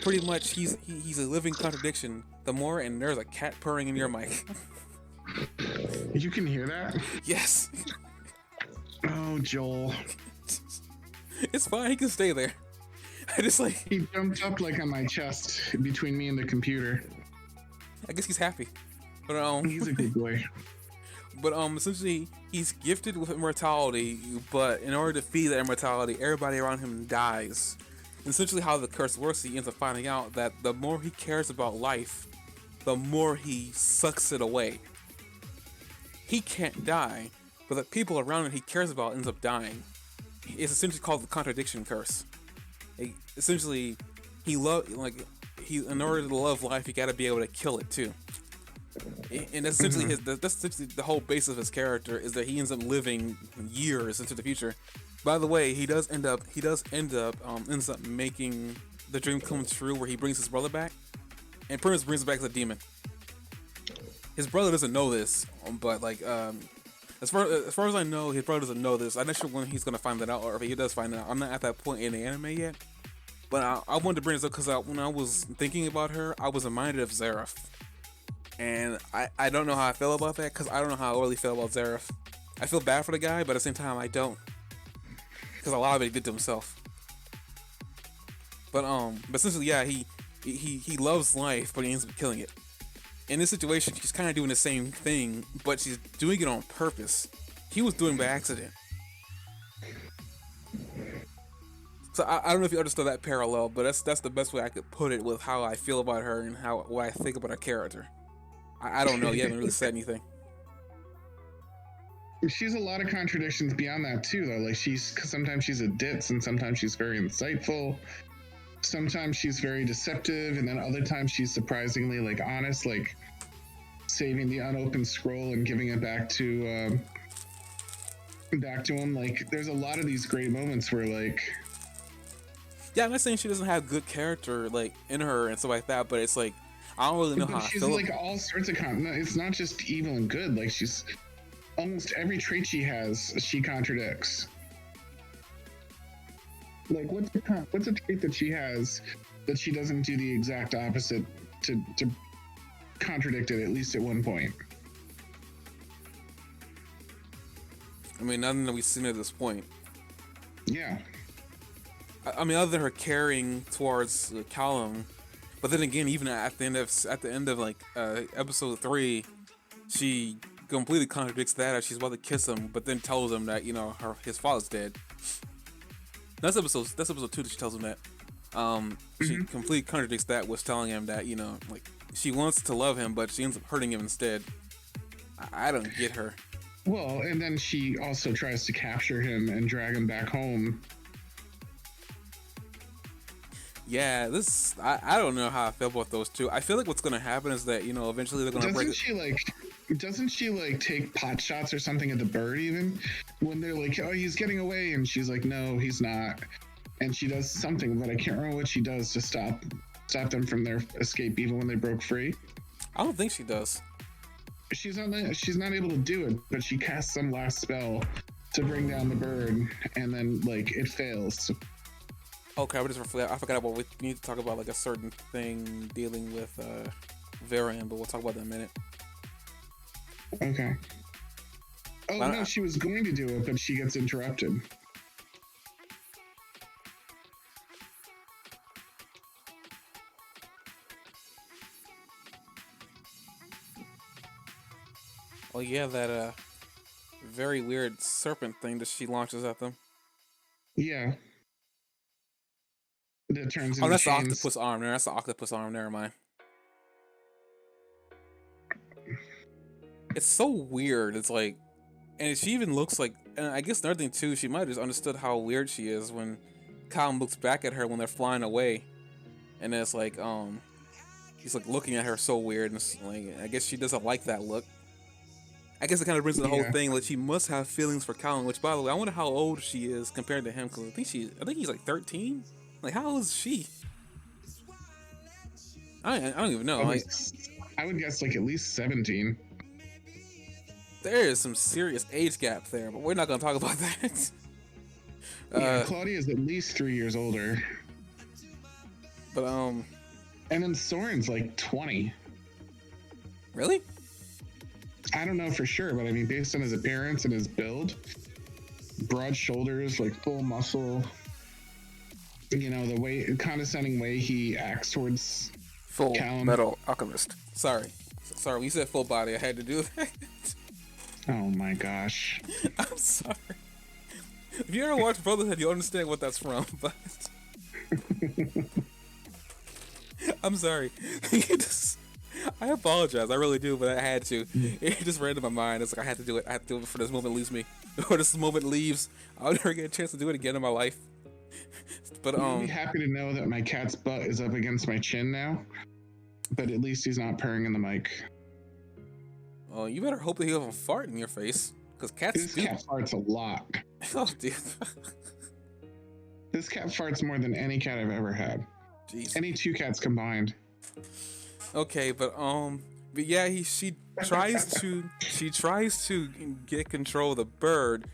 Pretty much, he's a living contradiction. And there's a cat purring in your mic. You can hear that? Yes. Oh, Joel. It's fine. He can stay there. I just like he jumped up like on my chest between me and the computer. I guess he's happy. But he's a good boy. But essentially, he's gifted with immortality, but in order to feed that immortality, everybody around him dies. And essentially, how the curse works, he ends up finding out that the more he cares about life, the more he sucks it away. He can't die, but the people around him he cares about ends up dying. It's essentially called the contradiction curse. Essentially, in order to love life, you got to be able to kill it too. And that's essentially that's essentially the whole base of his character, is that he ends up living years into the future. By the way, he ends up making the dream come true, where he brings his brother back, and pretty much brings him back as a demon. His brother doesn't know this, but like as far as I know, his brother doesn't know this. I'm not sure when he's gonna find that out, or if he does find out. I'm not at that point in the anime yet. But I wanted to bring this up because when I was thinking about her, I was reminded of Zareth. And I don't know how I feel about that, because I don't know how I really feel about Zareth. I feel bad for the guy, but at the same time I don't, because a lot of it he did to himself. But essentially, yeah, he loves life, but he ends up killing it. In this situation, she's kind of doing the same thing, but she's doing it on purpose. He was doing it by accident. So I don't know if you understood that parallel, but that's the best way I could put it with how I feel about her and what I think about her character. I don't know. You haven't really said anything. She's a lot of contradictions beyond that too, though. Like sometimes she's a ditz, and sometimes she's very insightful. Sometimes she's very deceptive, and then other times she's surprisingly like honest, like saving the unopened scroll and giving it back to him. Like there's a lot of these great moments where like. Yeah, I'm not saying she doesn't have good character like in her and stuff like that, but it's like I don't really know how I feel. She's like all sorts of it's not just evil and good. Like she's almost every trait she has, she contradicts. Like what's a trait that she has that she doesn't do the exact opposite to contradict it at least at one point? I mean, nothing that we've seen at this point. Yeah. I mean, other than her caring towards Callum, but then again, even at the end of like episode 3, she completely contradicts that as she's about to kiss him, but then tells him that his father's dead. That's episode 2 that she tells him that. She completely contradicts that with telling him that like she wants to love him, but she ends up hurting him instead. I don't get her. Well, and then she also tries to capture him and drag him back home. Yeah, I don't know how I feel about those two. I feel like what's gonna happen is that eventually they're gonna break. Doesn't she take pot shots or something at the bird even when they're like, oh, he's getting away, and she's like, no, he's not, and she does something, but I can't remember what she does to stop them from their escape even when they broke free. I don't think she does. She's not able to do it, but she casts some last spell to bring down the bird, and then like it fails. Okay, I forgot about we need to talk about like a certain thing dealing with Varian, but we'll talk about that in a minute. Okay. Oh no, she was going to do it, but she gets interrupted. Oh yeah, that very weird serpent thing that she launches at them. Yeah. That turns into that's chains. the octopus arm there. That's the octopus arm. Never mind. It's so weird. It's like, and she even looks like, and I guess another thing too, she might have just understood how weird she is when Colin looks back at her when they're flying away, and it's like, he's like looking at her so weird, and it's like, I guess she doesn't like that look. I guess it kind of brings to the whole thing, like she must have feelings for Colin, which by the way, I wonder how old she is compared to him, because I think he's like 13. Like, how old is she? I don't even know. I would guess like at least 17. There is some serious age gap there, but we're not going to talk about that. Yeah, Claudia is at least 3 years older. But and then Soren's like 20. Really? I don't know for sure, but I mean, based on his appearance and his build, broad shoulders, like full muscle. The condescending way he acts towards Full Callum. Metal Alchemist. Sorry, when you said full body, I had to do that. Oh my gosh. I'm sorry. If you ever watch Brotherhood, you'll understand what that's from, but I'm sorry. I apologize, I really do, but I had to. It just ran to my mind. It's like I had to do it. I have to do it before this moment leaves me. Before this moment leaves, I'll never get a chance to do it again in my life. But I'll be happy to know that my cat's butt is up against my chin now. But at least he's not purring in the mic. Oh, you better hope that he doesn't fart in your face, because cats This do. cat farts a lot. Oh, dude. This cat farts more than any cat I've ever had. Jeez. Any two cats combined. Okay, but yeah, she tries to get control of the bird,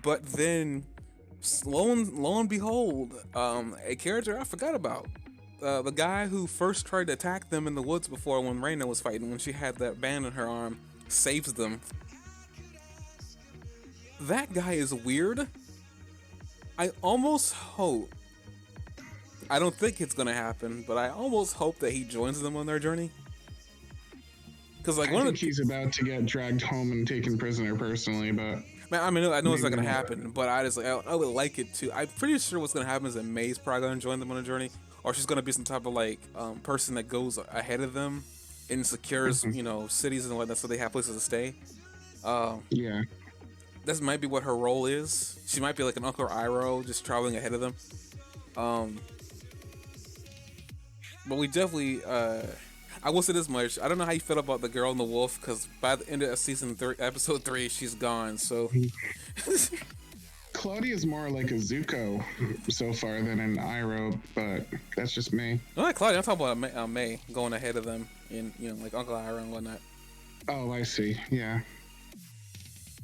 but then lo and behold, a character I forgot about. The guy who first tried to attack them in the woods before when Reina was fighting, when she had that band in her arm, saves them. That guy is weird. I almost hope, I don't think it's gonna happen, but I almost hope that he joins them on their journey. Because like I think he's about to get dragged home and taken prisoner personally, but man, I mean, I know it's not gonna maybe not. happen, but I would like it to. I'm pretty sure what's gonna happen is that May's probably gonna join them on a journey, or she's gonna be some type of like person that goes ahead of them and secures cities and whatnot, so they have places to stay. Yeah. This might be what her role is. She might be like an Uncle Iroh, just traveling ahead of them. But we definitely, I will say this much: I don't know how you feel about the girl and the wolf, because by the end of season 3, episode 3, she's gone. So Claudia's more like a Zuko so far than an Iroh, but that's just me. no, not Claudia. I'm talking about May going ahead of them, in like Uncle Iroh and whatnot. Oh, I see. Yeah.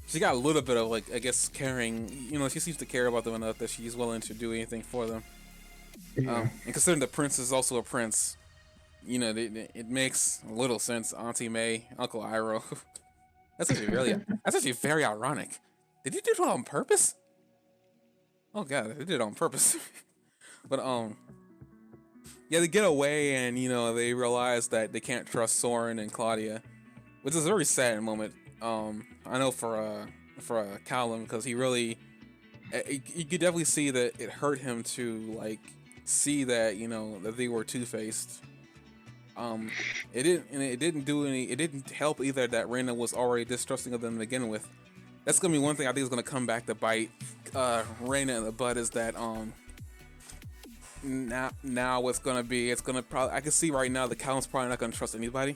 She got a little bit of like, I guess, caring. She seems to care about them enough that she's willing to do anything for them. Yeah. And considering the prince is also a prince, it makes a little sense. Auntie May, Uncle Iroh. That's actually very ironic. Did you do it on purpose? Oh god, they did it on purpose. But yeah, they get away and they realize that they can't trust Soren and Claudia, which is a very sad moment. I know for Callum, because he really, you could definitely see that it hurt him to like see that that they were two-faced. It didn't help either that Reina was already distrusting of them to begin with. That's gonna be one thing I think is gonna come back to bite Reina in the butt, is that now it's gonna probably, I can see right now that Callum's probably not gonna trust anybody.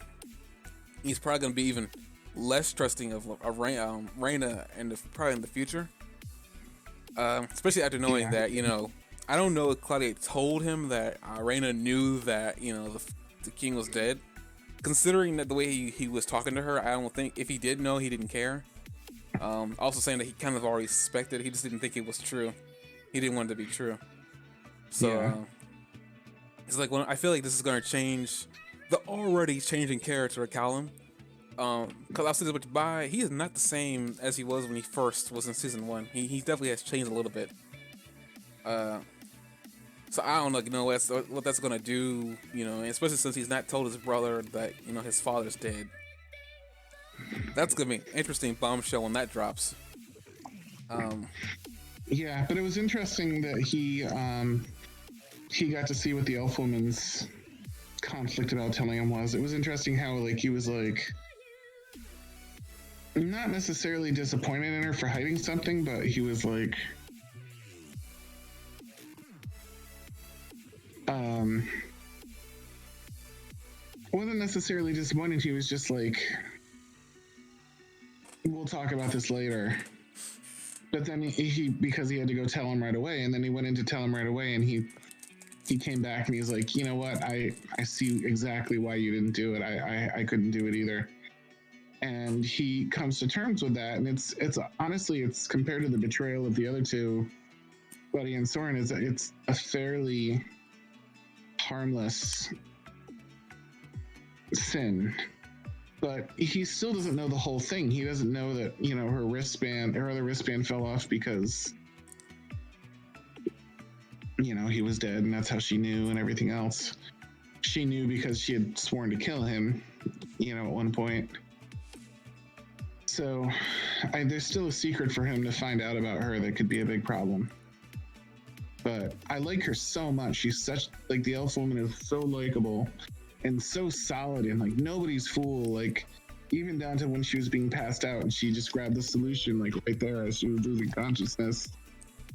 He's probably gonna be even less trusting of Reina probably in the future, especially after knowing that I don't know if Claudia told him that Reina knew that the king was dead. Considering that the way he was talking to her, I don't think, if he did know, he didn't care. Also saying that he kind of already suspected, he just didn't think it was true. He didn't want it to be true. So it's like, I feel like this is gonna change the already changing character of Callum. Because I'll say this much, he is not the same as he was when he first was in season 1. He definitely has changed a little bit. So I don't know what that's gonna do, especially since he's not told his brother that his father's dead. That's gonna be an interesting bombshell when that drops. Yeah, but it was interesting that he got to see what the elf woman's conflict about telling him was. It was interesting how like he was like not necessarily disappointed in her for hiding something, but he was like wasn't necessarily disappointed. He was just like, we'll talk about this later. But then he because he had to go tell him right away, and then he went in to tell him right away, and he came back and he's like, you know what, I see exactly why you didn't do it. I couldn't do it either. And he comes to terms with that, and it's honestly, it's compared to the betrayal of the other two, Buddy and Soren, it's a fairly harmless sin. But he still doesn't know the whole thing. He doesn't know that, her other wristband fell off because, he was dead, and that's how she knew, and everything else. She knew because she had sworn to kill him, at one point. So there's still a secret for him to find out about her that could be a big problem. But I like her so much. She's such, like, the elf woman is so likable and so solid, and like nobody's fool. Like, even down to when she was being passed out and she just grabbed the solution like right there as she was losing consciousness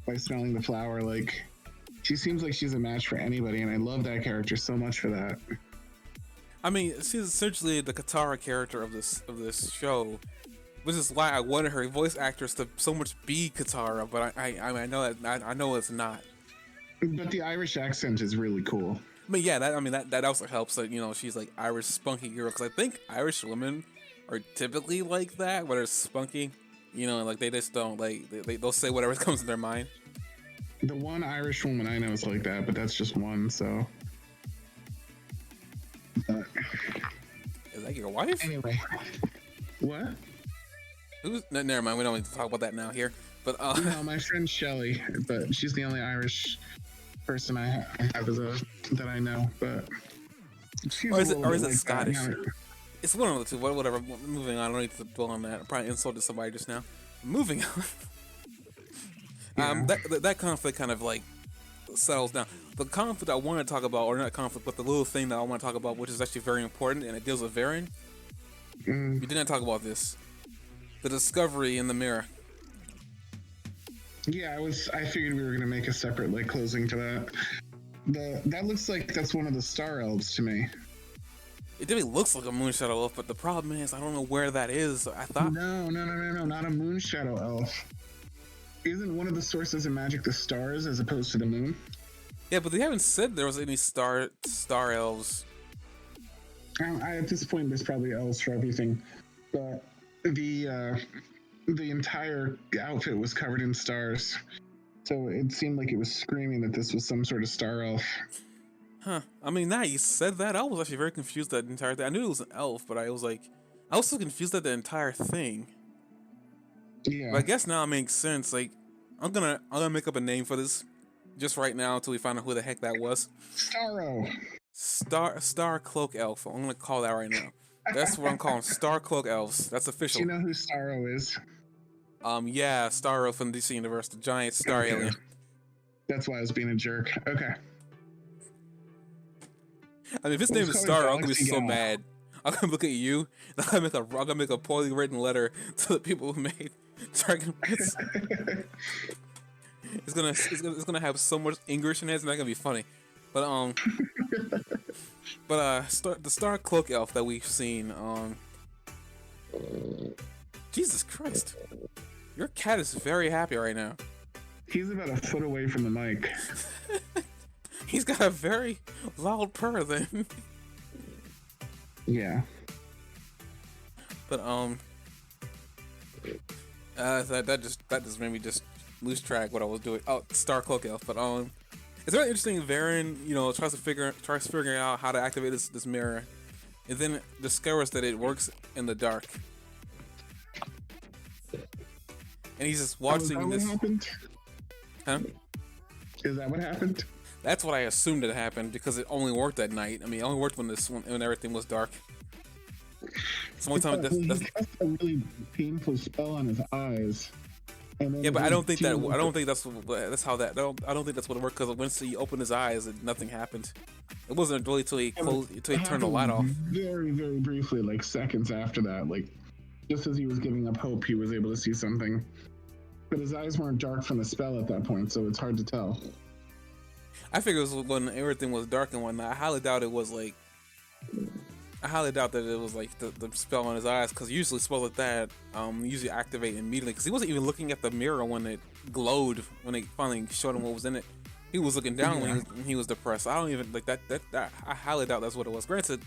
by smelling the flower. Like, She seems like she's a match for anybody, and I love that character so much for that. I mean, she's essentially the Katara character of this show, which is why I wanted her voice actress to so much be Katara. But I know that I know it's not. But the Irish accent is really cool. But yeah, that also helps that, you know, she's like Irish spunky girl, because I think Irish women are typically like that, where they're spunky, you know, like they just don't like they'll say whatever comes in their mind. The one Irish woman I know is like that, but that's just one. So, is that your wife? Anyway, what? Who's? Never mind. We don't need to talk about that now here. But no, my friend Shelly, but she's the only Irish person I have that I know. But she's or is it like Scottish? That. It's one of the two. Whatever. Moving on. I don't need to dwell on that. I probably insulted somebody just now. Moving on. Yeah. That conflict kind of like settles down. The conflict I want to talk about, or not conflict, but the little thing that I want to talk about, which is actually very important, and it deals with Varen. We didn't talk about this. The discovery in the mirror. Yeah, I figured we were gonna make a separate like closing to that. That looks like that's one of the star elves to me. It definitely looks like a Moonshadow elf, but the problem is I don't know where that is. I thought No, not a Moonshadow elf. Isn't one of the sources of magic the stars as opposed to the moon? Yeah, but they haven't said there was any star elves. At this point, there's probably elves for everything, but the entire outfit was covered in stars, so it seemed like it was screaming that this was some sort of star elf. Huh. I mean, now you said that, I was actually very confused that entire thing. I knew it was an elf, but I was so confused at the entire thing. Yeah. But I guess now it makes sense. Like, I'm gonna make up a name for this just right now until we find out who the heck that was. Starro. Star Cloak Elf. I'm gonna call that right now. That's what I'm calling Star Cloak Elves. That's official. Do you know who Starro is? Yeah, Starro from DC Universe, the giant star alien. That's why I was being a jerk. Okay. I mean, if his name is Starro, I'm gonna be so mad. I'm gonna look at you, and I'm gonna make a poorly written letter to the people who made Dragon Prince. It's gonna have so much English in it. It's not gonna be funny. But the Star Cloak Elf that we've seen. Jesus Christ, your cat is very happy right now. He's about a foot away from the mic. He's got a very loud purr then. Yeah. But that just made me just lose track what I was doing. Oh, Star Cloak Elf. But it's very interesting. Varen, you know, tries figuring out how to activate this mirror, and then discovers that it works in the dark. And he's just watching this. What happened? Huh? Is that what happened? That's what I assumed had happened, because it only worked at night. I mean, it only worked when everything was dark. It's the only time He cast a really painful spell on his eyes. And then yeah, but I don't think that's how that. I don't think that's what it worked, because once he opened his eyes, nothing happened. It wasn't really till he turned the light off. Very, very briefly, like seconds after that, like just as he was giving up hope, he was able to see something. But his eyes weren't dark from the spell at that point, so it's hard to tell. I figured it was when everything was dark and whatnot. I highly doubt that it was like the spell on his eyes, because usually spells like that usually activate immediately, because he wasn't even looking at the mirror when it glowed, when they finally showed him what was in it. He was looking down when he was depressed. I don't even like that I highly doubt that's what it was. Granted,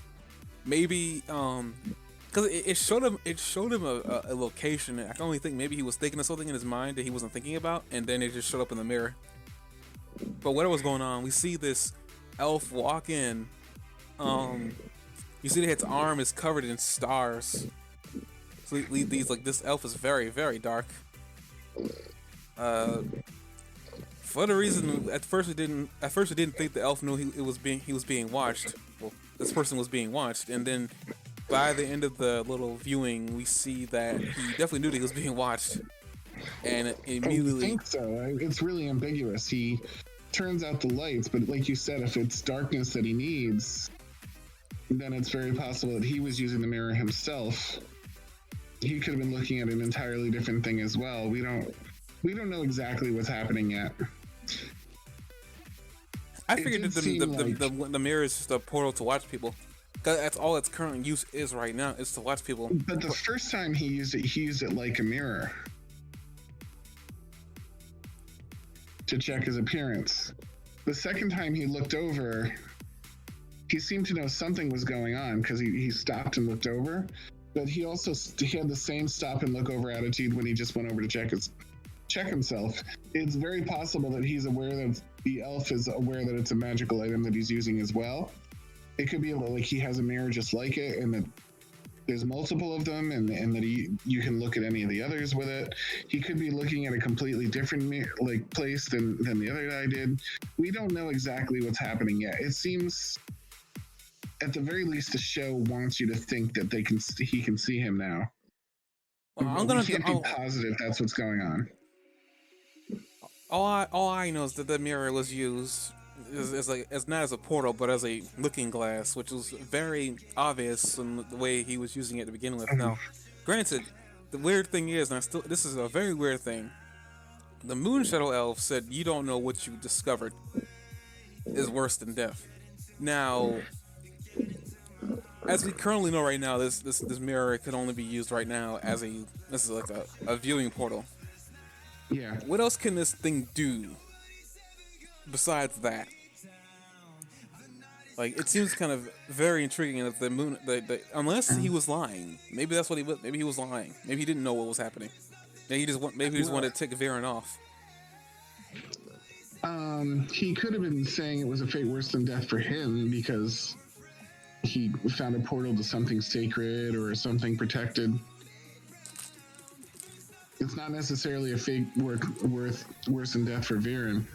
maybe because it showed him a location. I can only think maybe he was thinking of something in his mind that he wasn't thinking about, and then it just showed up in the mirror. But whatever was going on, we see this elf walk in. You see that its arm is covered in stars. So this elf is very, very dark. For the reason at first we didn't think the elf knew he was being watched. Well, this person was being watched, and then by the end of the little viewing, we see that he definitely knew that he was being watched. And immediately, I think so. It's really ambiguous. He turns out the lights, but like you said, if it's darkness that he needs, then it's very possible that he was using the mirror himself. He could have been looking at an entirely different thing as well. We don't know exactly what's happening yet. I It figured did that seem like- the mirror is just a portal to watch people. 'Cause that's all its current use is right now, is to watch people. But the first time he used it like a mirror to check his appearance. The second time he looked over, he seemed to know something was going on because he stopped and looked over. But he also he had the same stop and look over attitude when he just went over to check himself. It's very possible that he's aware that the elf is aware that it's a magical item that he's using as well. It could be like he has a mirror just like it, and that there's multiple of them, and that you can look at any of the others with it. He could be looking at a completely different place than the other guy did. We don't know exactly what's happening yet. It seems, at the very least, the show wants you to think that he can see him now. Well, We can't be positive that's what's going on. All I know is that the mirror was used as not as a portal, but as a looking glass, which was very obvious in the way he was using it to begin with. Now, granted, the weird thing is, this is a very weird thing. The Moon Shadow Elf said, "You don't know what you discovered is worse than death." Now, as we currently know right now, this mirror can only be used right now as this is like a viewing portal. Yeah. What else can this thing do besides that? Like, it seems kind of very intriguing that the moon, unless he was lying. Maybe that's what he was. Maybe he was lying. Maybe he didn't know what was happening. Maybe he just wanted to take Viren off. He could have been saying it was a fate worse than death for him because he found a portal to something sacred or something protected. It's not necessarily a fate worse than death for Viren.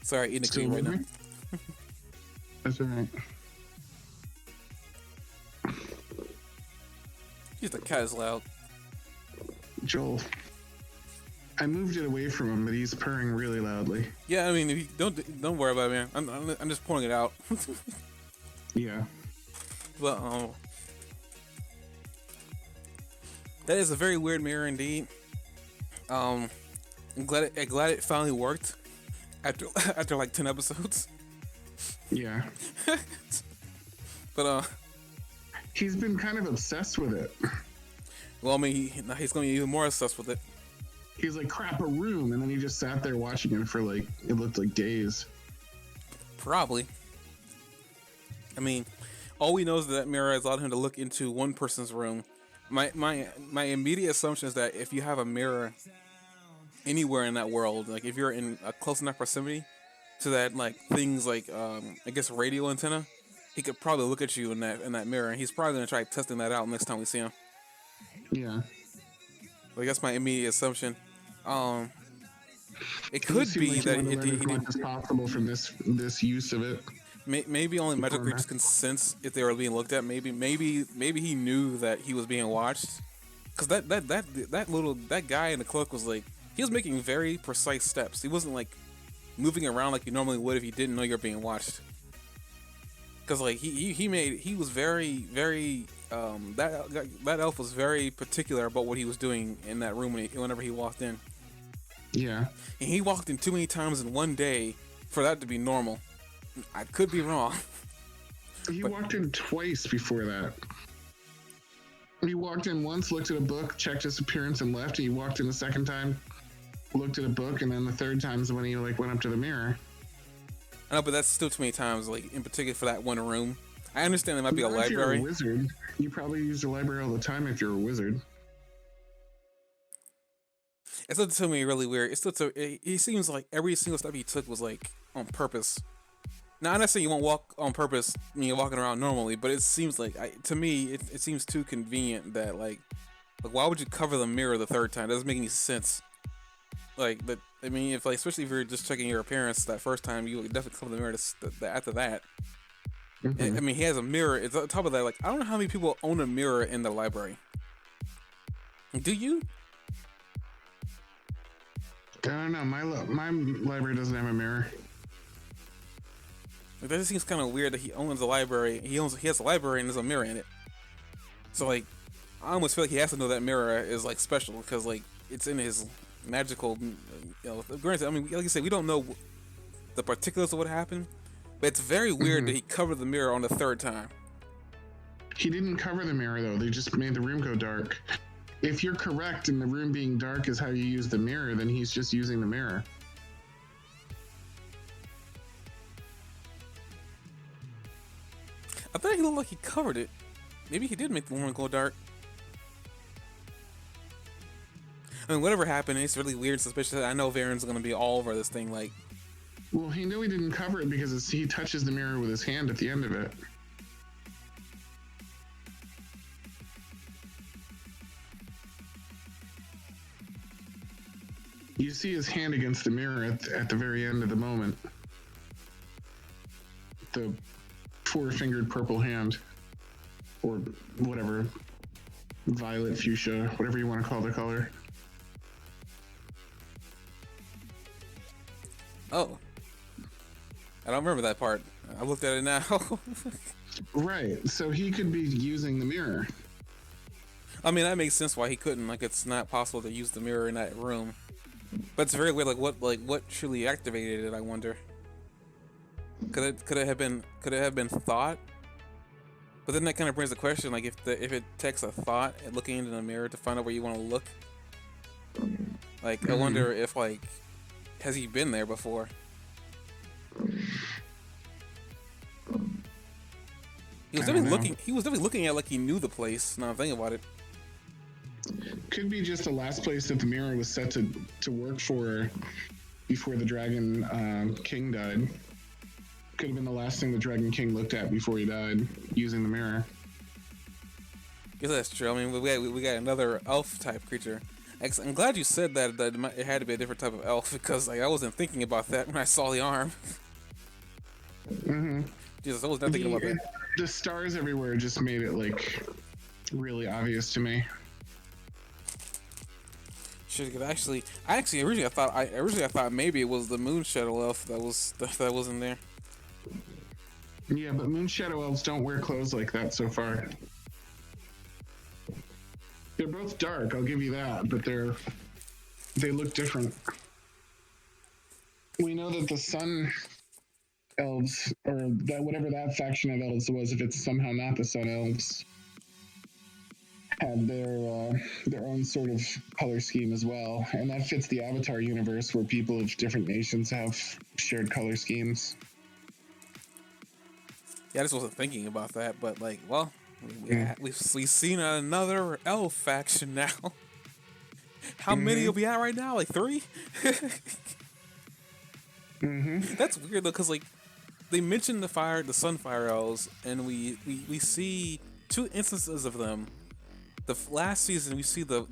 Sorry, eating a cookie right now. That's all right. Jeez, the cat is loud. Joel, I moved it away from him, but he's purring really loudly. Yeah, I mean, if you don't worry about it, man. I'm just pointing it out. Yeah. But that is a very weird mirror indeed. I'm glad it finally worked after like 10 episodes. Yeah. But he's been kind of obsessed with it. well, I mean, he's going to be even more obsessed with it. He's like, crap, a room, and then he just sat there watching it for like, it looked like days. Probably. I mean, all we know is that mirror has allowed him to look into one person's room. My immediate assumption is that if you have a mirror anywhere in that world, like if you're in a close enough proximity to that, like things like I guess radio antenna, he could probably look at you in that mirror, and he's probably gonna try testing that out next time we see him. Yeah. Like that's my immediate assumption. It could be like that he he as much as possible from this use of it. maybe only magic creatures can sense if they were being looked at. Maybe he knew that he was being watched, because that guy in the cloak was like, he was making very precise steps. He wasn't like moving around like you normally would if you didn't know you're being watched. Because like he was very that elf was very particular about what he was doing in that room whenever he walked in. Yeah. And he walked in too many times in one day for that to be normal. I could be wrong. He walked in twice before that. He walked in once, looked at a book, checked his appearance, and left. He walked in the second time, looked at a book, and then the third time is when he like went up to the mirror. I know, but that's still too many times, like in particular for that one room. I understand it might be a If you're library. a wizard, you probably use the library all the time if you're a wizard. It's still to me really weird. He seems like every single step he took was like on purpose. Now, I'm not saying you won't walk on purpose when you're walking around normally, but it seems like, to me, it seems too convenient that, like, why would you cover the mirror the third time? It doesn't make any sense. Like, I mean, especially if you're just checking your appearance that first time, you would definitely cover the mirror after that. Mm-hmm. And, I mean, he has a mirror. It's on top of that, like, I don't know how many people own a mirror in the library. Do you? I don't know. My library doesn't have a mirror. Like, that just seems kind of weird that he owns a library. He has a library and there's a mirror in it. So like, I almost feel like he has to know that mirror is like special because like it's in his magical. Granted, I mean, like you said, we don't know the particulars of what happened, but it's very weird that he covered the mirror on the third time. He didn't cover the mirror though. They just made the room go dark. If you're correct and the room being dark is how you use the mirror, then he's just using the mirror. I thought he looked like he covered it. Maybe he did make the room go dark. I mean, whatever happened, it's really weird, suspicious. I know Varen's gonna be all over this thing, like. Well, he knew he didn't cover it because he touches the mirror with his hand at the end of it. You see his hand against the mirror at the very end of the moment. The four-fingered purple hand. Or whatever. Violet, fuchsia, whatever you want to call the color. Oh. I don't remember that part. I looked at it now. Right, so he could be using the mirror. I mean, that makes sense why he couldn't. Like, it's not possible to use the mirror in that room. But it's very weird. Like what truly activated it? I wonder. Could it have been thought? But then that kind of brings the question: like, if it takes a thought at looking into the mirror to find out where you want to look. Like, I wonder if like, has he been there before? He was definitely looking. He was definitely looking at it like he knew the place. Now I'm thinking about it. Could be just the last place that the mirror was set to work for before the Dragon King died. Could have been the last thing the Dragon King looked at before he died, using the mirror. Guess that's true. I mean, we got another elf type creature. I'm glad you said that it had to be a different type of elf because like I wasn't thinking about that when I saw the arm. Jesus, I was not thinking about that. The stars everywhere just made it like really obvious to me. Should actually, originally I thought maybe it was the Moon Shadow Elf that was in there. Yeah, but Moon Shadow Elves don't wear clothes like that so far. They're both dark, I'll give you that, but they look different. We know that the Sun Elves, or that whatever that faction of elves was, if it's somehow not the Sun Elves, have their own sort of color scheme as well, and that fits the Avatar universe where people of different nations have shared color schemes. Yeah, I just wasn't thinking about that, but like, well, we've seen another elf faction now. How many will be out right now? Like 3? That's weird though, cause like they mentioned the Sunfire elves, and we see 2 instances of them. The last season we see the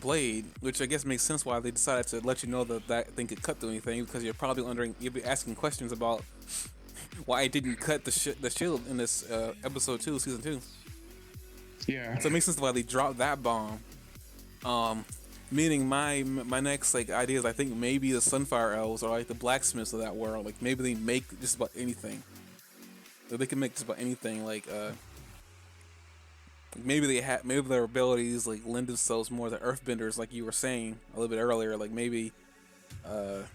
blade, which I guess makes sense why they decided to let you know that thing could cut through anything, because you'll be asking questions about why it didn't cut the shield in this episode 2, season 2. Yeah. So it makes sense why they dropped that bomb. Meaning my next like idea is I think maybe the Sunfire elves are like the blacksmiths of that world. Like maybe they make just about anything. So they can make just about anything. Like maybe their abilities like lend themselves more to earthbenders, like you were saying a little bit earlier. Like maybe they're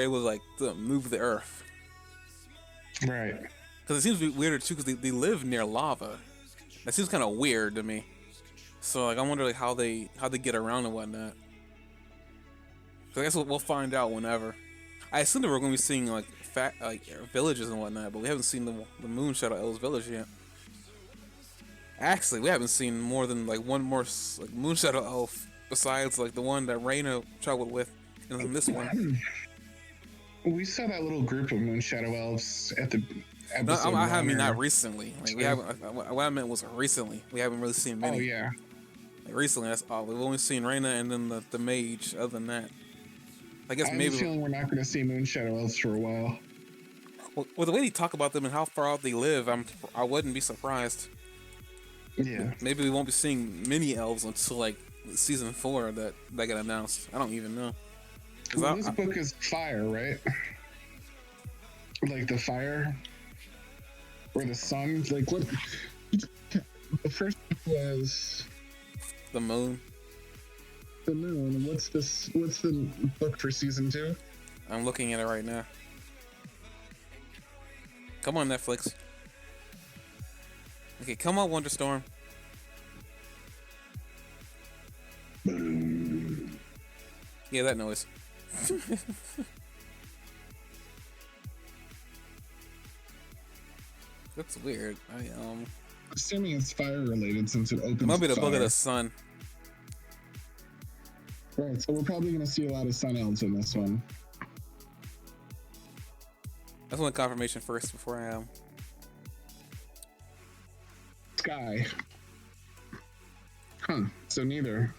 able to like to move the earth. Right. Because it seems to be weirder too, because they live near lava. That seems kind of weird to me. So like I wonder like how they get around and whatnot. So I guess we'll find out whenever. I assume that we're going to be seeing like villages and whatnot, but we haven't seen the Moon Shadow Elves village yet. Actually, we haven't seen more than like one more like Moon Shadow Elf besides like the one that Reyna traveled with, and then this one. We saw that little group of Moon Shadow Elves at the episode. No, I mean not recently. Like we haven't. What I meant was recently. We haven't really seen many. Oh yeah. Like recently, that's all. We've only seen Reyna and then the mage. Other than that, I guess I have maybe. a feeling we're not going to see Moon Shadow Elves for a while. Well, the way they talk about them and how far out they live, I wouldn't be surprised. Yeah. Maybe we won't be seeing many elves until like season 4 that got announced. I don't even know. Well, this book is fire, right? Like the fire or the sun. Like what? The first was The moon. the moon. What's this? What's the book for season 2? I'm looking at it right now. Come on, Netflix. Okay, come on, Wonderstorm. Yeah, that noise. That's weird. Assuming it's fire related since it opens. It might be the with bug of fire. the sun. Right, so we're probably gonna see a lot of sun elves in this one. I just want confirmation first before I Sky. Huh. So neither.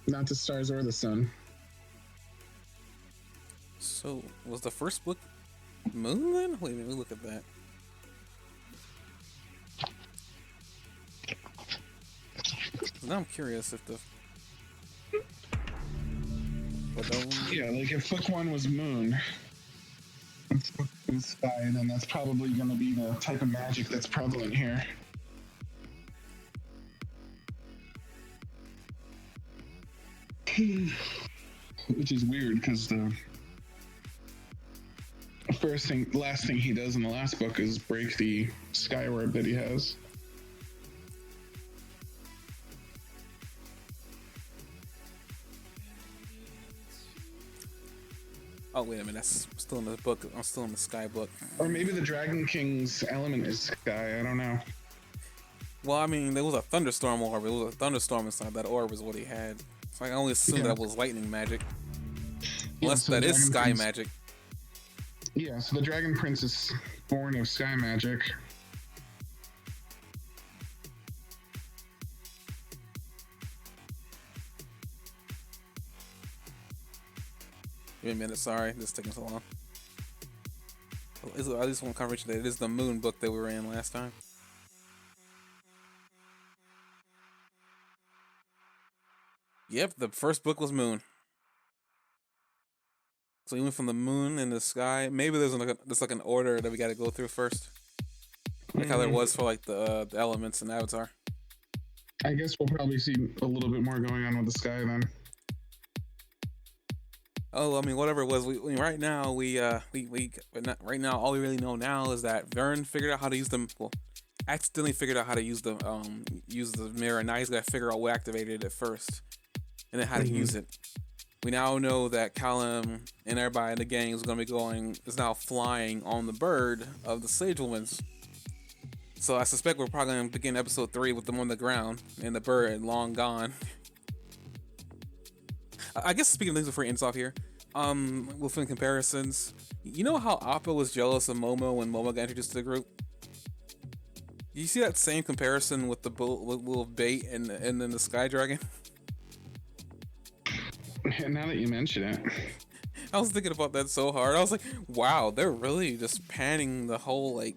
Not the stars or the sun. So, was the first book moon then? Wait a minute, let me look at that. Now I'm curious if the... Yeah, like if book 1 was moon, and book 2 is sky, then that's probably gonna be the type of magic that's prevalent here. Which is weird because the last thing he does in the last book is break the sky orb that he has. Oh, wait a minute, that's still in the book. I'm still in the sky book. Or maybe the Dragon King's element is sky, I don't know. Well, I mean, there was a thunderstorm orb. It was a thunderstorm inside that orb is what he had. So I can only assume that was lightning magic. Unless so that the is Dragon sky Prince- magic. Yeah, so the Dragon Prince is born of sky magic. Wait a minute, sorry, this is taking so long. I just want to cover that it is the moon book that we were in last time. Yep, the first book was moon. So we went from the moon and the sky. Maybe there's like an order that we got to go through first, like how there was for like the elements in Avatar. I guess we'll probably see a little bit more going on with the sky then. Oh, I mean, whatever it was, right now right now all we really know now is that Vern figured out how to use them. Well, accidentally figured out how to use the mirror. And now he's got to figure out what activated it first, and then how to use it. We now know that Callum and everybody in the gang is now flying on the bird of the Sage Woman's. So I suspect we're probably going to begin episode 3 with them on the ground and the bird long gone. I guess speaking of things before it ends off here, within comparisons, you know how Appa was jealous of Momo when Momo got introduced to the group? You see that same comparison with the little bait and then the Sky Dragon? Now that you mention it. I was thinking about that so hard. I was like, wow, they're really just panning the whole like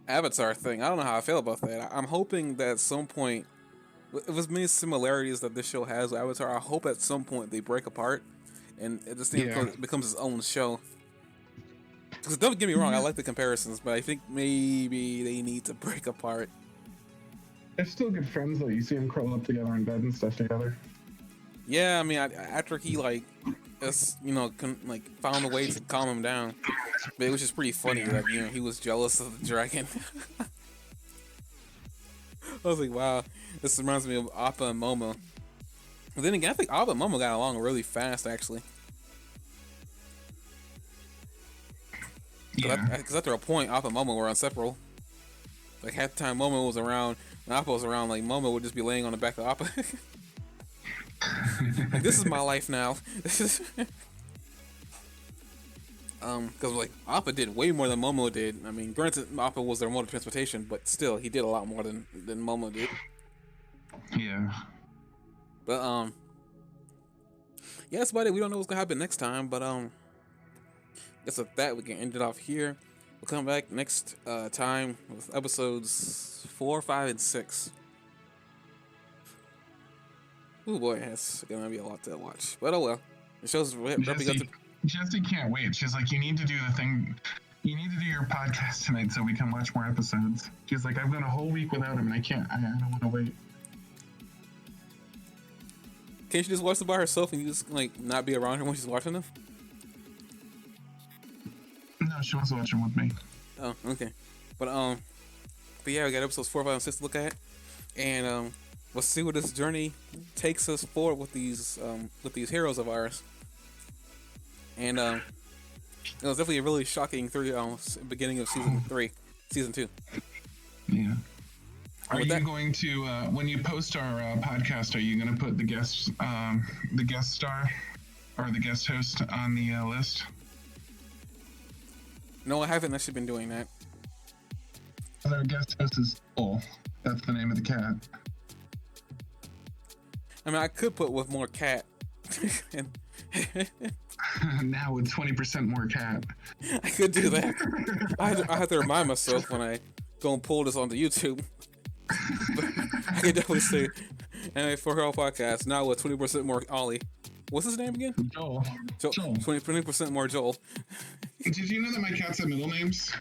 Avatar thing. I don't know how I feel about that. I'm hoping that at some point, with as many similarities that this show has with Avatar, I hope at some point they break apart and this thing becomes its own show. Because don't get me wrong, I like the comparisons, but I think maybe they need to break apart. They're still good friends though. You see them curl up together in bed and stuff together. Yeah, I mean, after he found a way to calm him down, but it was just pretty funny that he was jealous of the dragon. I was like, wow, this reminds me of Appa and Momo. But then again, I think Appa and Momo got along really fast, actually. Because after a point, Appa and Momo were inseparable. Like half the time Momo was around, when Appa was around, like Momo would just be laying on the back of Appa. Like, this is my life now. Because like Appa did way more than Momo did. I mean, granted, Appa was their mode of transportation, but still, he did a lot more than Momo did. Yeah. But yeah, that's about it. We don't know what's gonna happen next time, but guess with that we can end it off here. We'll come back next time with episodes 4, 5, and 6. Oh boy, it's gonna be a lot to watch. But oh well. The show's wrapping up. Jessie can't wait. She's like, you need to do the thing. You need to do your podcast tonight so we can watch more episodes. She's like, I've gone a whole week without him and I can't. I don't want to wait. Can't she just watch them by herself and you just like not be around her when she's watching them? No, she wants to watch them with me. Oh, okay. But yeah, we got episodes 4, 5, and 6 to look at, and let's see where this journey takes us forward with these heroes of ours. And it was definitely a really shocking beginning of season 2. Yeah. Are with you that- going to when you post our podcast? Are you going to put the guest star or the guest host on the list? No, I haven't actually been doing that. Our guest host is Bull. That's the name of the cat. I mean, I could put with more cat. And Now with 20% more cat. I could do that. I have to remind myself when I go and pull this onto YouTube. But I could definitely say Anime4All podcast now with 20% more Ollie. What's his name again? Joel. Joel. 20% more Joel. Did you know that my cats have middle names?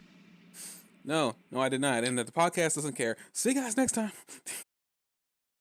No, I did not. And the podcast doesn't care. See you guys next time.